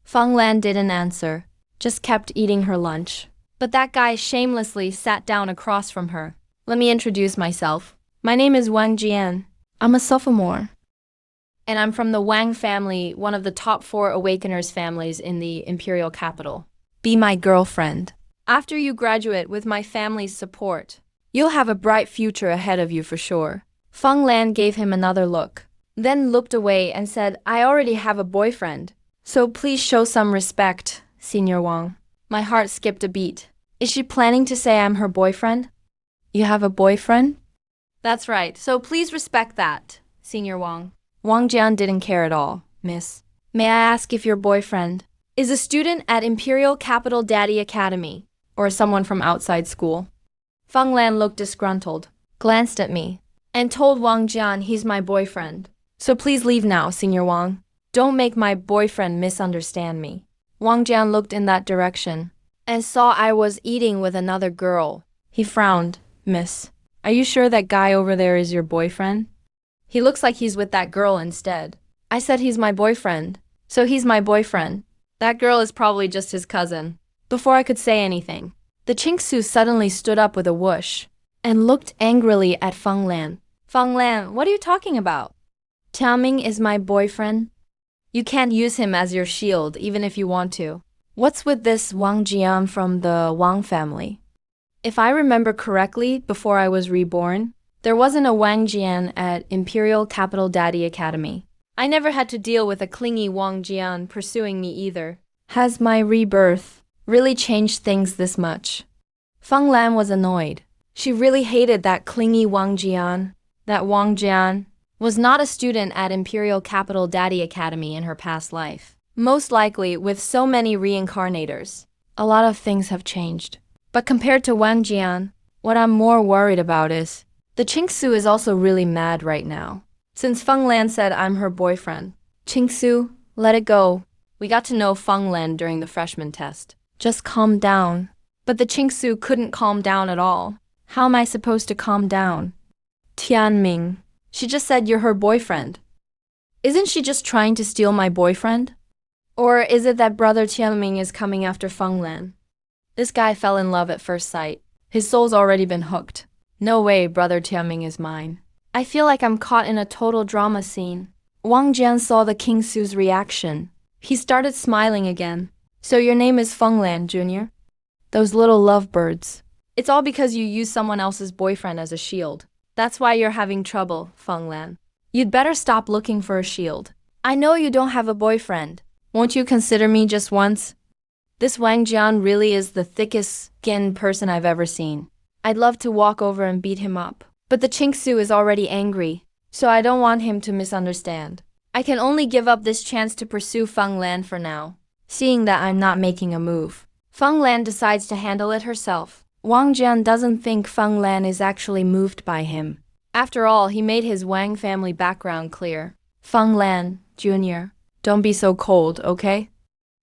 Feng Lan didn't answer, just kept eating her lunch. But that guy shamelessly sat down across from her. Let me introduce myself. My name is Wang Jian. I'm a sophomore. And I'm from the Wang family, one of the top 4 Awakeners families in the Imperial capital. Be my girlfriend. After you graduate with my family's support, you'll have a bright future ahead of you for sure. Feng Lan gave him another look, then looked away and said, I already have a boyfriend, so please show some respect, Senior Wang. My heart skipped a beat. Is she planning to say I'm her boyfriend? You have a boyfriend? That's right, so please respect that, Senior Wang. Wang Jian didn't care at all. Miss, may I ask if your boyfriend is a student at Imperial Capital Daddy Academy, or someone from outside school? Feng Lan looked disgruntled, glanced at me, and told Wang Jian he's my boyfriend. So please leave now, Senior Wang. Don't make my boyfriend misunderstand me. Wang Jian looked in that direction and saw I was eating with another girl. He frowned. Miss, are you sure that guy over there is your boyfriend? He looks like he's with that girl instead. I said he's my boyfriend, so he's my boyfriend. That girl is probably just his cousin. Before I could say anything, the Qingxue suddenly stood up with a whoosh and looked angrily at Feng Lan. Feng Lan, what are you talking about? Tianming is my boyfriend. You can't use him as your shield even if you want to. What's with this Wang Jian from the Wang family? If I remember correctly, before I was reborn, there wasn't a Wang Jian at Imperial Capital Daddy Academy. I never had to deal with a clingy Wang Jian pursuing me either. Has my rebirth really changed things this much? Feng Lan was annoyed. She really hated that clingy Wang Jian. That Wang Jian was not a student at Imperial Capital Daddy Academy in her past life. Most likely with so many reincarnators. A lot of things have changed. But compared to Wang Jian, what I'm more worried about is the Qingxue is also really mad right now. Since Feng Lan said I'm her boyfriend. Qingxue, let it go. We got to know Feng Lan during the freshman test. Just calm down. But the Qingxue couldn't calm down at all. How am I supposed to calm down? Tianming, she just said you're her boyfriend. Isn't she just trying to steal my boyfriend? Or is it that brother Tianming is coming after Feng Lan? This guy fell in love at first sight. His soul's already been hooked. No way brother Tianming is mine. I feel like I'm caught in a total drama scene. Wang Jian saw the Qingxue's reaction. He started smiling again. So your name is Feng Lan, Junior? Those little lovebirds. It's all because you use someone else's boyfriend as a shield. That's why you're having trouble, Feng Lan. You'd better stop looking for a shield. I know you don't have a boyfriend. Won't you consider me just once? This Wang Jian really is the thickest-skinned person I've ever seen. I'd love to walk over and beat him up. But the Qingxue is already angry, so I don't want him to misunderstand. I can only give up this chance to pursue Feng Lan for now, seeing that I'm not making a move. Feng Lan decides to handle it herself. Wang Jian doesn't think Feng Lan is actually moved by him. After all, he made his Wang family background clear. Feng Lan, Junior, don't be so cold, okay?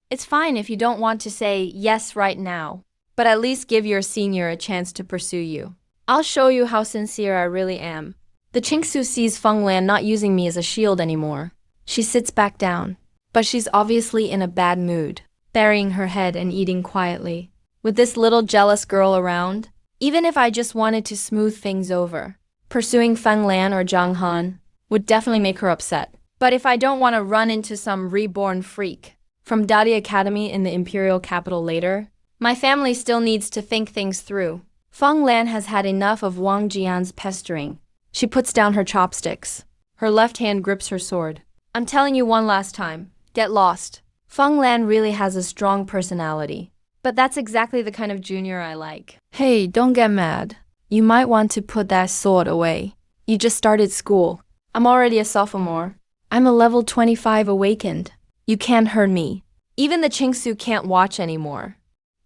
It's fine if you don't want to say yes right now, but at least give your senior a chance to pursue you. I'll show you how sincere I really am. The Qingxue sees Feng Lan not using me as a shield anymore. She sits back down, but she's obviously in a bad mood, burying her head and eating quietly. With this little jealous girl around, even if I just wanted to smooth things over, pursuing Feng Lan or Zhang Han would definitely make her upset. But if I don't want to run into some reborn freak from Daddy Academy in the Imperial capital later, my family still needs to think things through. Feng Lan has had enough of Wang Jian's pestering. She puts down her chopsticks. Her left hand grips her sword. I'm telling you one last time, get lost. Feng Lan really has a strong personality. But that's exactly the kind of junior I like. Hey, don't get mad. You might want to put that sword away. You just started school. I'm already a sophomore. I'm a level 25 awakened. You can't hurt me. Even the Qingxue can't watch anymore.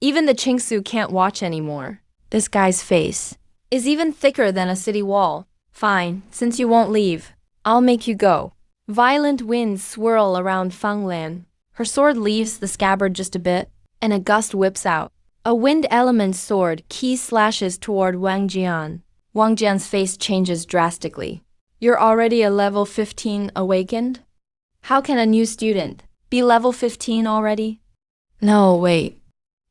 Even the Qingxue can't watch anymore. This guy's face is even thicker than a city wall. Fine, since you won't leave, I'll make you go. Violent winds swirl around Fenglan. Her sword leaves the scabbard just a bit, and a gust whips out. A wind element sword key slashes toward Wang Jian. Wang Jian's face changes drastically. You're already a level 15 awakened? How can a new student be level 15 already? No, wait.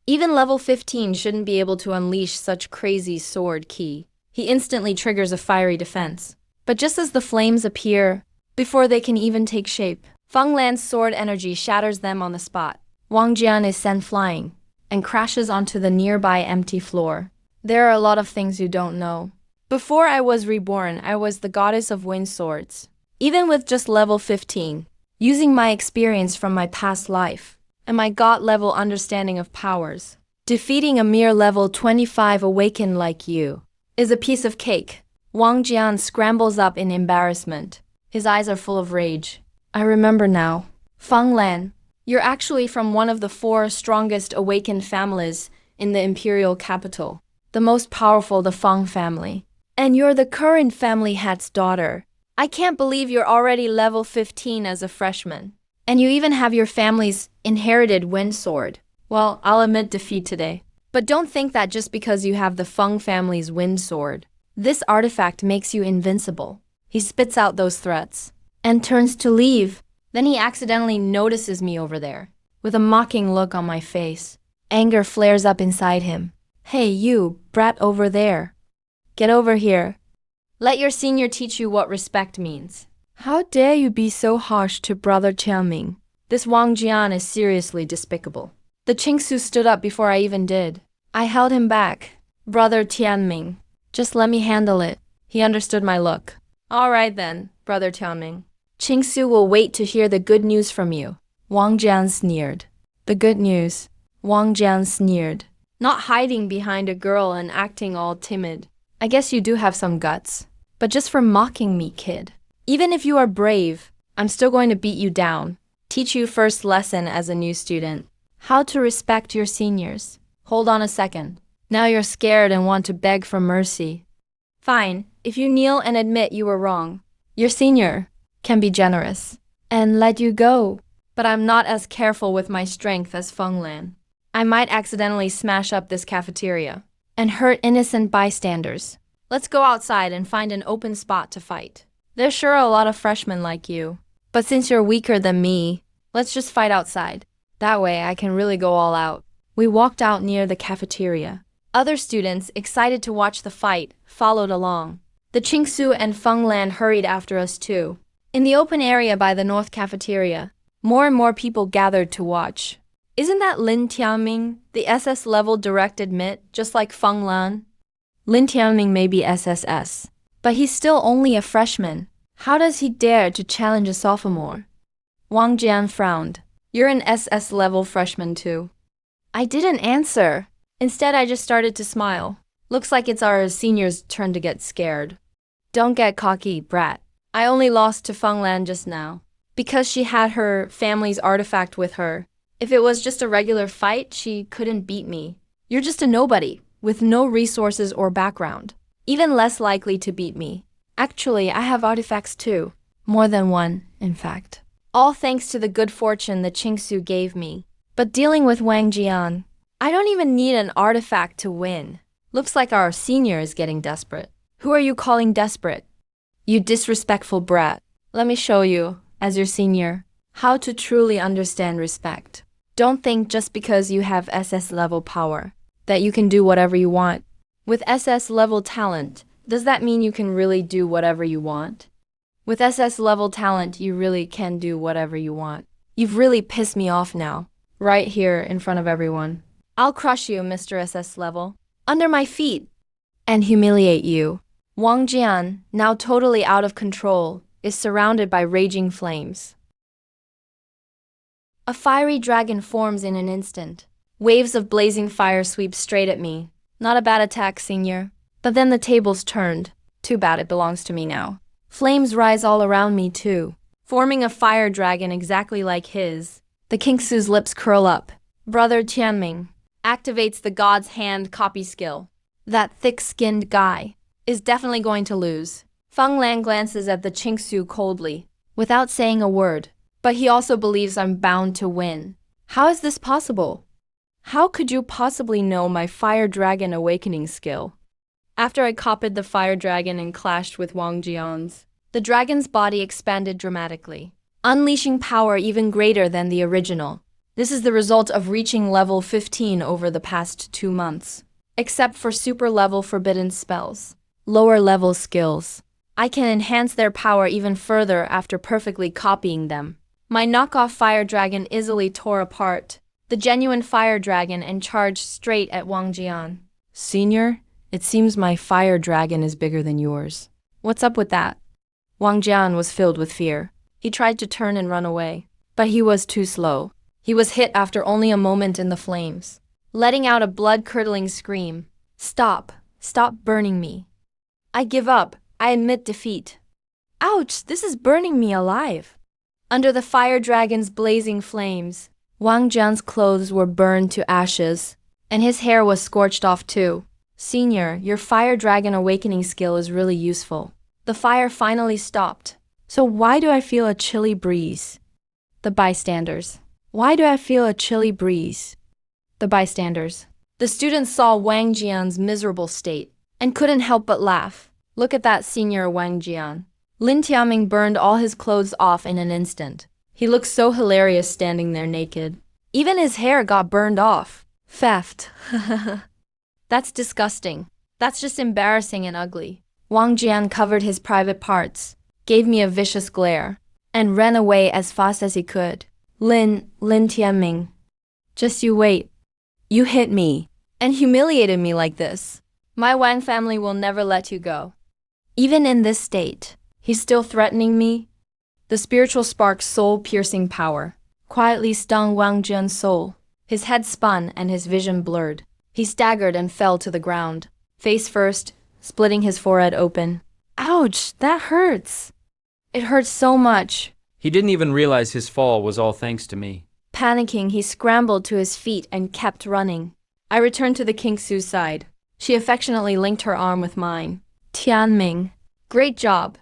Even level 15 shouldn't be able to unleash such crazy sword ki. He instantly triggers a fiery defense. But just as the flames appear, before they can even take shape, Feng Lan's sword energy shatters them on the spot. Wang Jian is sent flying and crashes onto the nearby empty floor. There are a lot of things you don't know. Before I was reborn, I was the goddess of wind swords. Even with just level 15, using my experience from my past life and my god-level understanding of powers, defeating a mere level 25 awakened like you is a piece of cake. Wang Jian scrambles up in embarrassment. His eyes are full of rage. I remember now. Feng Lan, you're actually from one of the 4 strongest awakened families in the Imperial capital, the most powerful, the Feng family. And you're the current family head's daughter. I can't believe you're already level 15 as a freshman. And you even have your family's inherited wind sword. Well, I'll admit defeat today. But don't think that just because you have the Feng family's wind sword, this artifact makes you invincible. He spits out those threats and turns to leave. Then he accidentally notices me over there. With a mocking look on my face, anger flares up inside him. Hey, you, brat over there. Get over here. Let your senior teach you what respect means. How dare you be so harsh to Brother Qianming? This Wang Jian is seriously despicable. The Qingxue stood up before I even did. I held him back. Brother Tianming, just let me handle it. He understood my look. All right then, Brother Tianming. Qingxue will wait to hear the good news from you. Wang Jian sneered. The good news. Wang Jian sneered. Not hiding behind a girl and acting all timid. I guess you do have some guts. But just for mocking me, kid. Even if you are brave, I'm still going to beat you down. Teach you first lesson as a new student. How to respect your seniors. Hold on a second. Now you're scared and want to beg for mercy. Fine, if you kneel and admit you were wrong. Your senior can be generous and let you go. But I'm not as careful with my strength as Feng Lan. I might accidentally smash up this cafeteria and hurt innocent bystanders. Let's go outside and find an open spot to fight. There's sure a lot of freshmen like you. But since you're weaker than me, let's just fight outside. That way I can really go all out. We walked out near the cafeteria. Other students, excited to watch the fight, followed along. The Qingxue and Feng Lan hurried after us too. In the open area by the north cafeteria, more and more people gathered to watch. Isn't that Lin Tianming, the SS level direct admit, just like Feng Lan? Lin Tianming may be SSS, but he's still only a freshman. How does he dare to challenge a sophomore? Wang Jian frowned. You're an SS level freshman too. I didn't answer. Instead, I just started to smile. Looks like it's our senior's turn to get scared. Don't get cocky, brat. I only lost to Feng Lan just now, because she had her family's artifact with her. If it was just a regular fight, she couldn't beat me. You're just a nobody, with no resources or background. Even less likely to beat me. Actually, I have artifacts too. More than one, in fact. All thanks to the good fortune the Qingxue gave me. But dealing with Wang Jian, I don't even need an artifact to win. Looks like our senior is getting desperate. Who are you calling desperate? You disrespectful brat. Let me show you, as your senior, how to truly understand respect. Don't think just because you have SS level power that you can do whatever you want. With SS level talent, does that mean you can really do whatever you want? With SS level talent, you really can do whatever you want. You've really pissed me off now. Right here in front of everyone. I'll crush you, Mr. SS level. Under my feet. And humiliate you. Wang Jian, now totally out of control, is surrounded by raging flames. A fiery dragon forms in an instant. Waves of blazing fire sweep straight at me. Not a bad attack, senior. But then the tables turned. Too bad it belongs to me now. Flames rise all around me too. forming a fire dragon exactly like his. The Qingxue's lips curl up. Brother Tianming activates the God's Hand copy skill. That thick-skinned guy is definitely going to lose. Feng Lan glances at the Qingxue coldly, without saying a word. But he also believes I'm bound to win. How is this possible? How could you possibly know my Fire Dragon Awakening skill? After I copied the Fire Dragon and clashed with Wang Jian's, the dragon's body expanded dramatically, unleashing power even greater than the original. This is the result of reaching level 15 over the past 2 months. Except for super level forbidden spells, lower level skills, I can enhance their power even further after perfectly copying them. My knockoff fire dragon easily tore apart the genuine fire dragon and charged straight at Wang Jian. Senior, it seems my fire dragon is bigger than yours. What's up with that? Wang Jian was filled with fear. He tried to turn and run away, but he was too slow. He was hit after only a moment in the flames, letting out a blood-curdling scream. Stop! Stop burning me! I give up. I admit defeat. Ouch! This is burning me alive. Under the fire dragon's blazing flames, Wang Jian's clothes were burned to ashes, and his hair was scorched off too. Senior, your fire dragon awakening skill is really useful. The fire finally stopped. So why do I feel a chilly breeze? The bystanders. Why do I feel a chilly breeze? The bystanders. The students saw Wang Jian's miserable state and couldn't help but laugh. Look at that senior Wang Jian. Lin Tiaming burned all his clothes off in an instant. He looked so hilarious standing there naked. Even his hair got burned off. Theft. That's disgusting. That's just embarrassing and ugly. Wang Jian covered his private parts, gave me a vicious glare, and ran away as fast as he could. Lin Tianming. Just you wait. You hit me and humiliated me like this. My Wang family will never let you go. Even in this state, he's still threatening me? The spiritual spark's soul-piercing power quietly stung Wang Jian's soul. His head spun and his vision blurred. He staggered and fell to the ground, face first, splitting his forehead open. Ouch, that hurts. It hurts so much. He didn't even realize his fall was all thanks to me. Panicking, he scrambled to his feet and kept running. I returned to the Qingxue's side. She affectionately linked her arm with mine. Tianming, great job.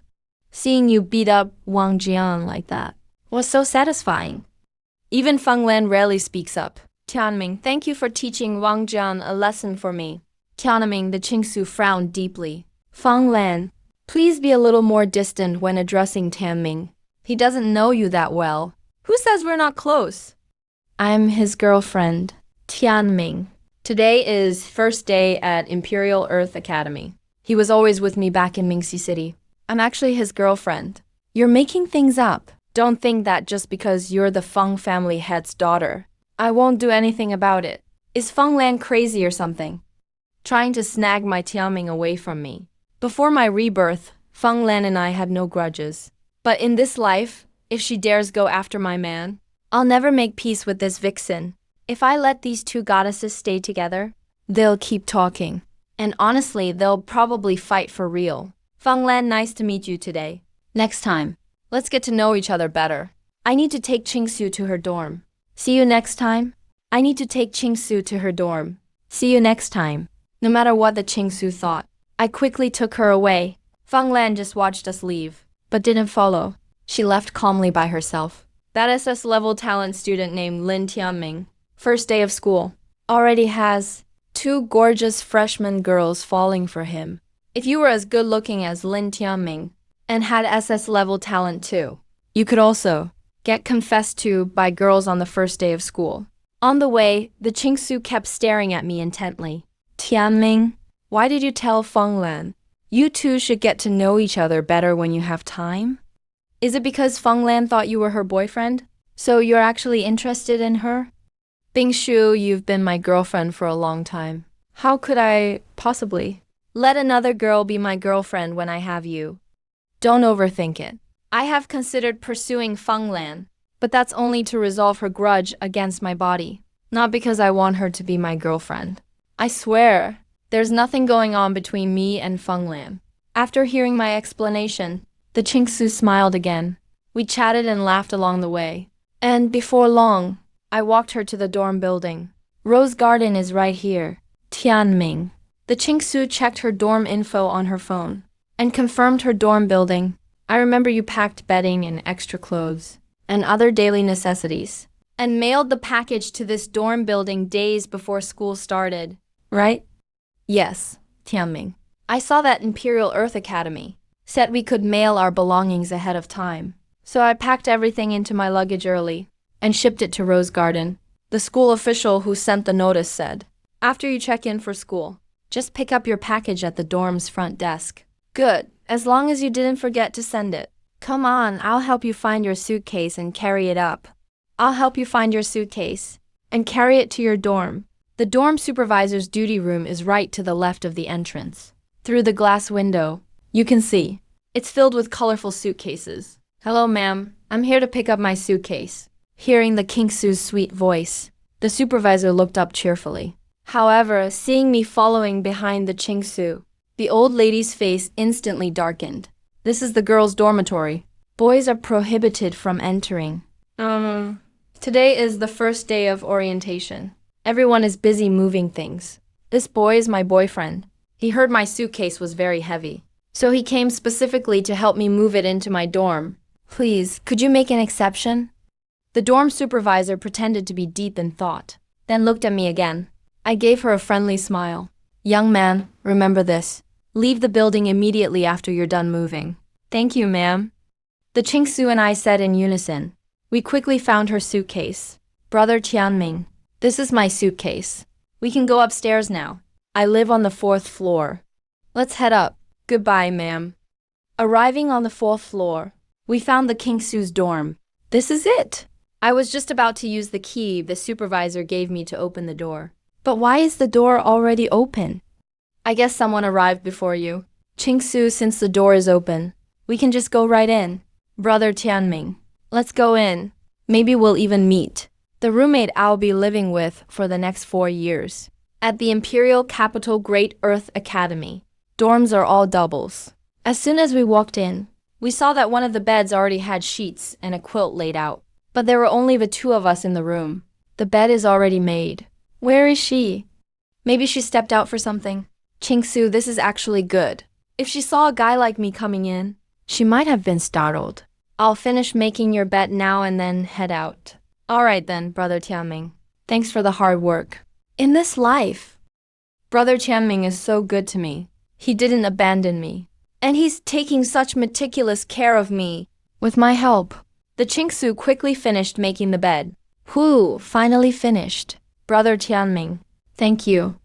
Seeing you beat up Wang Jian like that was so satisfying. Even Feng Lan rarely speaks up. Tianming, thank you for teaching Wang Jian a lesson for me. Tianming, the Qingxue frowned deeply. Feng Lan, please be a little more distant when addressing Tianming. He doesn't know you that well. Who says we're not close? I'm his girlfriend, Tianming. Today is first day at Imperial Academy. He was always with me back in Mingxi City. I'm actually his girlfriend. You're making things up. Don't think that just because you're the Feng family head's daughter, I won't do anything about it. Is Feng Lan crazy or something? Trying to snag my Tianming away from me. Before my rebirth, Feng Lan and I had no grudges. But in this life, if she dares go after my man, I'll never make peace with this vixen. If I let these two goddesses stay together, they'll keep talking. And honestly, they'll probably fight for real. Feng Lan, nice to meet you today. Next time, let's get to know each other better. I need to take Qingxue to her dorm. See you next time. I need to take Qingxue to her dorm. See you next time. No matter what the Qingxue thought, I quickly took her away. Feng Lan just watched us leave, but didn't follow. She left calmly by herself. That SS level talent student named Lin Tianming, first day of school, already has 2 gorgeous freshman girls falling for him. If you were as good looking as Lin Tianming and had SS level talent too, you could also get confessed to by girls on the first day of school. On the way, the Qingxue kept staring at me intently. Tianming, why did you tell Feng Lan? You two should get to know each other better when you have time? Is it because Feng Lan thought you were her boyfriend? So you're actually interested in her? Bingshu, you've been my girlfriend for a long time. How could I possibly let another girl be my girlfriend when I have you? Don't overthink it. I have considered pursuing Feng Lan, but that's only to resolve her grudge against my body, not because I want her to be my girlfriend. I swear, there's nothing going on between me and Feng Lan. After hearing my explanation, the Qingxue smiled again. We chatted and laughed along the way. And before long, I walked her to the dorm building. Rose Garden is right here. Tianming. The Qingxue checked her dorm info on her phone and confirmed her dorm building. I remember you packed bedding and extra clothes and other daily necessities and mailed the package to this dorm building days before school started, right? Yes, Tianming. I saw that Imperial Academy said we could mail our belongings ahead of time. So I packed everything into my luggage early and shipped it to Rose Garden. The school official who sent the notice said, after you check in for school, just pick up your package at the dorm's front desk. Good, as long as you didn't forget to send it. Come on, I'll help you find your suitcase and carry it up. I'll help you find your suitcase and carry it to your dorm. The dorm supervisor's duty room is right to the left of the entrance. Through the glass window, you can see. It's filled with colorful suitcases. Hello, ma'am. I'm here to pick up my suitcase. Hearing the Qingxue's sweet voice, the supervisor looked up cheerfully. However, seeing me following behind the Qingxue, the old lady's face instantly darkened. This is the girls' dormitory. Boys are prohibited from entering. Today is the first day of orientation. Everyone is busy moving things. This boy is my boyfriend. He heard my suitcase was very heavy, so he came specifically to help me move it into my dorm. Please, could you make an exception? The dorm supervisor pretended to be deep in thought, then looked at me again. I gave her a friendly smile. Young man, remember this. Leave the building immediately after you're done moving. Thank you, ma'am. The Qingxue and I said in unison. We quickly found her suitcase. Brother Tianming, this is my suitcase. We can go upstairs now. I live on the 4th floor. Let's head up. Goodbye, ma'am. Arriving on the 4th floor, we found the Qingxue's dorm. This is it. I was just about to use the key the supervisor gave me to open the door. But why is the door already open? I guess someone arrived before you. Qingxue, since the door is open, we can just go right in. Brother Tianming, let's go in. Maybe we'll even meet. The roommate I'll be living with for the next 4 years. At the Imperial Capital Great Earth Academy, dorms are all doubles. As soon as we walked in, we saw that one of the beds already had sheets and a quilt laid out. But there were only the 2 of us in the room. The bed is already made. Where is she? Maybe she stepped out for something. Qingxue, this is actually good. If she saw a guy like me coming in, she might have been startled. I'll finish making your bed now and then head out. All right then, Brother Tianming. Thanks for the hard work. In this life, Brother Tianming is so good to me. He didn't abandon me. And he's taking such meticulous care of me. With my help. The Qingxue quickly finished making the bed. Whew, finally finished. Brother Tianming, thank you.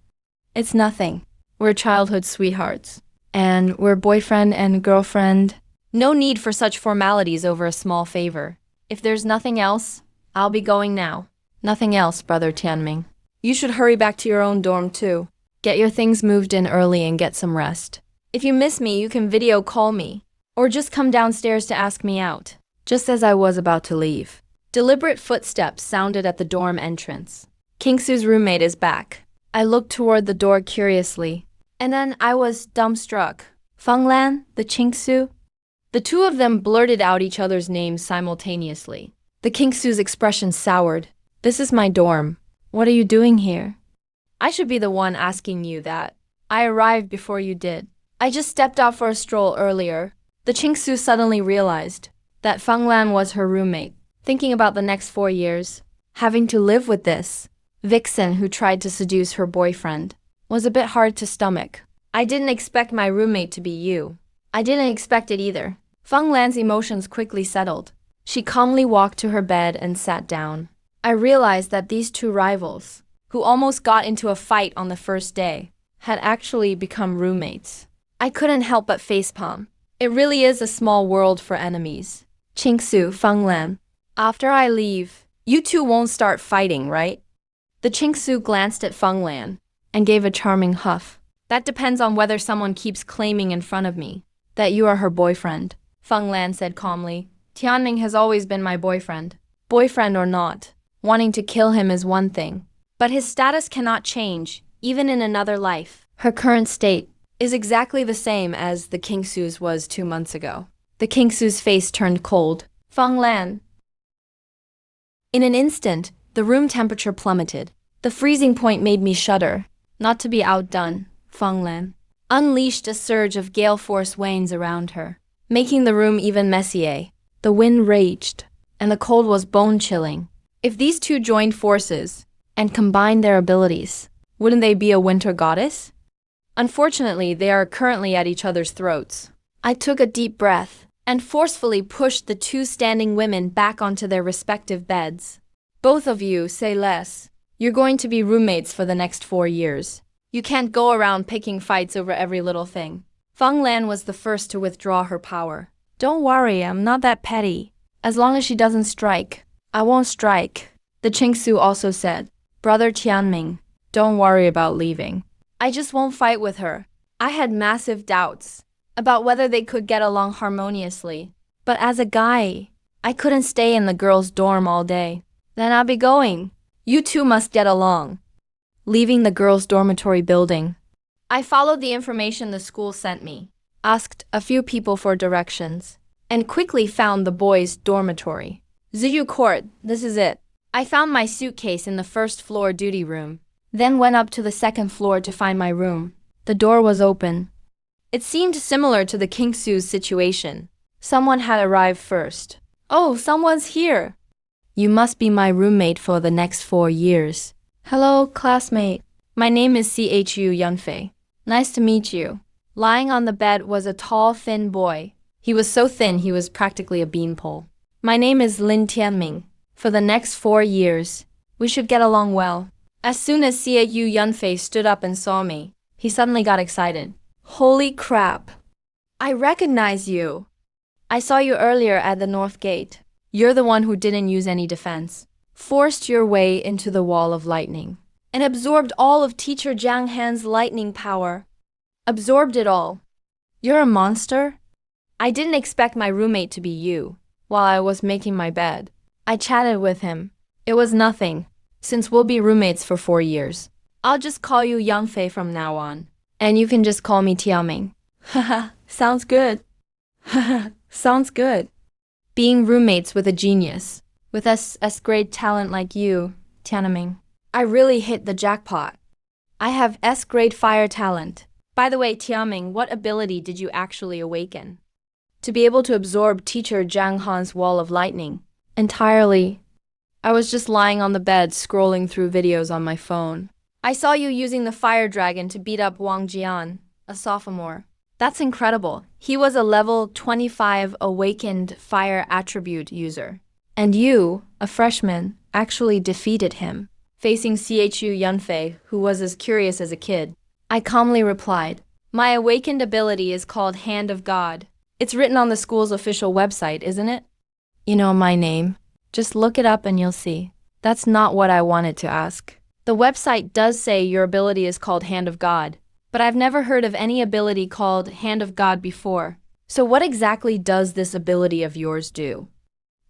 It's nothing. We're childhood sweethearts. And we're boyfriend and girlfriend. No need for such formalities over a small favor. If there's nothing else, I'll be going now. Nothing else, Brother Tianming. You should hurry back to your own dorm too. Get your things moved in early and get some rest. If you miss me, you can video call me. Or just come downstairs to ask me out. Just as I was about to leave, deliberate footsteps sounded at the dorm entrance. Qingxue's roommate is back. I looked toward the door curiously, and then I was dumbstruck. Fenglan, the Qingxue? The 2 of them blurted out each other's names simultaneously. The Qingxue's expression soured. This is my dorm. What are you doing here? I should be the one asking you that. I arrived before you did. I just stepped out for a stroll earlier. The Qingxue suddenly realized that Fenglan was her roommate, thinking about the next 4 years. Having to live with this vixen who tried to seduce her boyfriend was a bit hard to stomach. I didn't expect my roommate to be you. I didn't expect it either. Fenglan's emotions quickly settled. She calmly walked to her bed and sat down. I realized that these 2 rivals, who almost got into a fight on the first day, had actually become roommates. I couldn't help but facepalm. It really is a small world for enemies. Qingxue, Fenglan, after I leave, you 2 won't start fighting, right? The Qingxue glanced at Fenglan and gave a charming huff. That depends on whether someone keeps claiming in front of me that you are her boyfriend, Fenglan said calmly. Tianming has always been my boyfriend. Boyfriend or not, wanting to kill him is one thing. But his status cannot change, even in another life. Her current state is exactly the same as the Qingxue's was 2 months ago. The Qingxue's face turned cold. Feng Lan. In an instant, the room temperature plummeted. The freezing point made me shudder. Not to be outdone, Feng Lan unleashed a surge of gale force winds around her, making the room even messier. The wind raged, and the cold was bone-chilling. If these two joined forces and combined their abilities, wouldn't they be a winter goddess? Unfortunately, they are currently at each other's throats. I took a deep breath and forcefully pushed the two standing women back onto their respective beds. Both of you, say less. You're going to be roommates for the next 4 years. You can't go around picking fights over every little thing. Feng Lan was the first to withdraw her power. Don't worry, I'm not that petty. As long as she doesn't strike, I won't strike. The Qingxue also said, Brother Tianming, don't worry about leaving. I just won't fight with her. I had massive doubts about whether they could get along harmoniously. But as a guy, I couldn't stay in the girls' dorm all day. Then I'll be going. You two must get along. Leaving the girls' dormitory building, I followed the information the school sent me, asked a few people for directions, and quickly found the boys' dormitory. Ziyu Court, this is it. I found my suitcase in the first floor duty room, then went up to the second floor to find my room. The door was open. It seemed similar to the Qingxue's situation. Someone had arrived first. Oh, someone's here. You must be my roommate for the next 4 years. Hello, classmate. My name is Qingxue Yunfei. Nice to meet you. Lying on the bed was a tall, thin boy. He was so thin he was practically a beanpole. My name is Lin Tianming. For the next 4 years, we should get along well. As soon as Qingxue Yunfei stood up and saw me, he suddenly got excited. Holy crap! I recognize you. I saw you earlier at the North Gate. You're the one who didn't use any defense, forced your way into the wall of lightning, and absorbed all of Teacher Jiang Han's lightning power. Absorbed it all. You're a monster? I didn't expect my roommate to be you. While I was making my bed, I chatted with him. It was nothing, since we'll be roommates for 4 years. I'll just call you Yangfei from now on, and you can just call me Tiaming. Haha, sounds good. Haha, sounds good. Being roommates with a genius, with S-grade talent like you, Tianming, I really hit the jackpot. I have S-grade fire talent. By the way, Tianming, what ability did you actually awaken? To be able to absorb Teacher Jiang Han's wall of lightning. Entirely. I was just lying on the bed scrolling through videos on my phone. I saw you using the fire dragon to beat up Wang Jian, a sophomore. That's incredible. He was a level 25 awakened fire attribute user. And you, a freshman, actually defeated him. Facing Qingxue Yunfei, who was as curious as a kid, I calmly replied, My awakened ability is called Hand of God. It's written on the school's official website, isn't it? You know my name. Just look it up and you'll see. That's not what I wanted to ask. The website does say your ability is called Hand of God, but I've never heard of any ability called Hand of God before. So what exactly does this ability of yours do?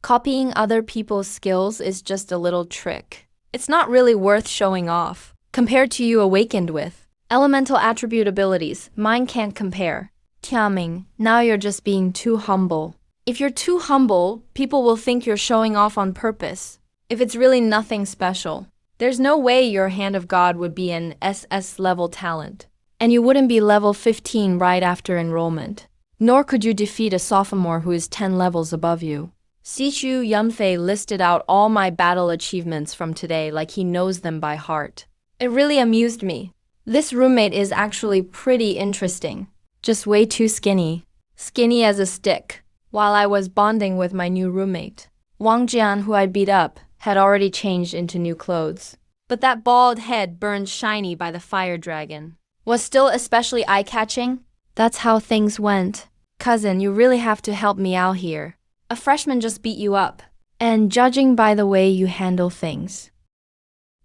Copying other people's skills is just a little trick. It's not really worth showing off. Compared to you awakened with elemental attribute abilities, mine can't compare. Tiaming, now you're just being too humble. If you're too humble, people will think you're showing off on purpose. If it's really nothing special, there's no way your Hand of God would be an SS level talent. And you wouldn't be level 15 right after enrollment. Nor could you defeat a sophomore who is 10 levels above you. Qingxue Yunfei listed out all my battle achievements from today like he knows them by heart. It really amused me. This roommate is actually pretty interesting. Just way too skinny. Skinny as a stick. While I was bonding with my new roommate, Wang Jian, who I'd beat up, had already changed into new clothes. But that bald head burned shiny by the fire dragon was still especially eye-catching. That's how things went. Cousin, you really have to help me out here. A freshman just beat you up. And judging by the way you handle things,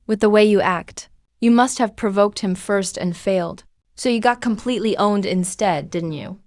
with the way you act, you must have provoked him first and failed. So you got completely owned instead, didn't you?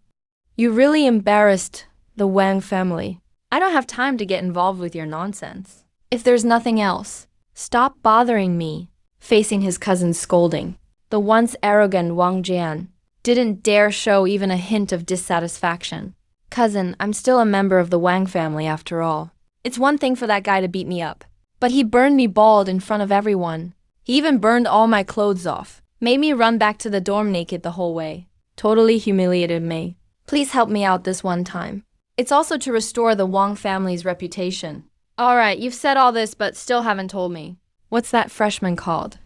You really embarrassed the Wang family. I don't have time to get involved with your nonsense. If there's nothing else, stop bothering me. Facing his cousin's scolding, the once arrogant Wang Jian didn't dare show even a hint of dissatisfaction. Cousin, I'm still a member of the Wang family after all. It's one thing for that guy to beat me up, but he burned me bald in front of everyone. He even burned all my clothes off, made me run back to the dorm naked the whole way. Totally humiliated me. Please help me out this one time. It's also to restore the Wang family's reputation. Alright, you've said all this but still haven't told me. What's that freshman called?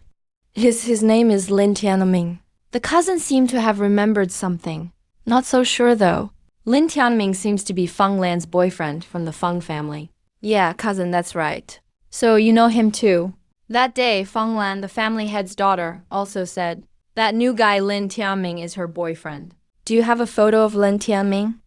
His name is Lin Tianming. The cousin seemed to have remembered something. Not so sure though. Lin Tianming seems to be Feng Lan's boyfriend from the Feng family. Yeah, cousin, that's right. So you know him too. That day, Feng Lan, the family head's daughter, also said, that new guy Lin Tianming is her boyfriend. Do you have a photo of Lin Tianming?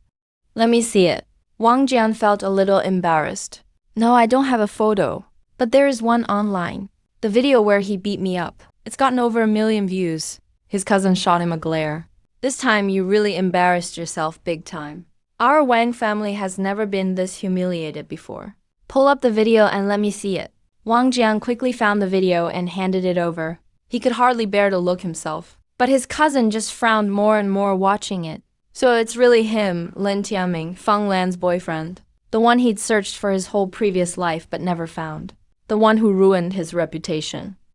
Let me see it. Wang Jian felt a little embarrassed. No, I don't have a photo, but there is one online. The video where he beat me up. It's gotten over 1 million views. His cousin shot him a glare. This time you really embarrassed yourself big time. Our Wang family has never been this humiliated before. Pull up the video and let me see it. Wang Jian quickly found the video and handed it over. He could hardly bear to look himself. But his cousin just frowned more and more watching it. So it's really him, Lin Tianming, Feng Lan's boyfriend. The one he'd searched for his whole previous life but never found. The one who ruined his reputation.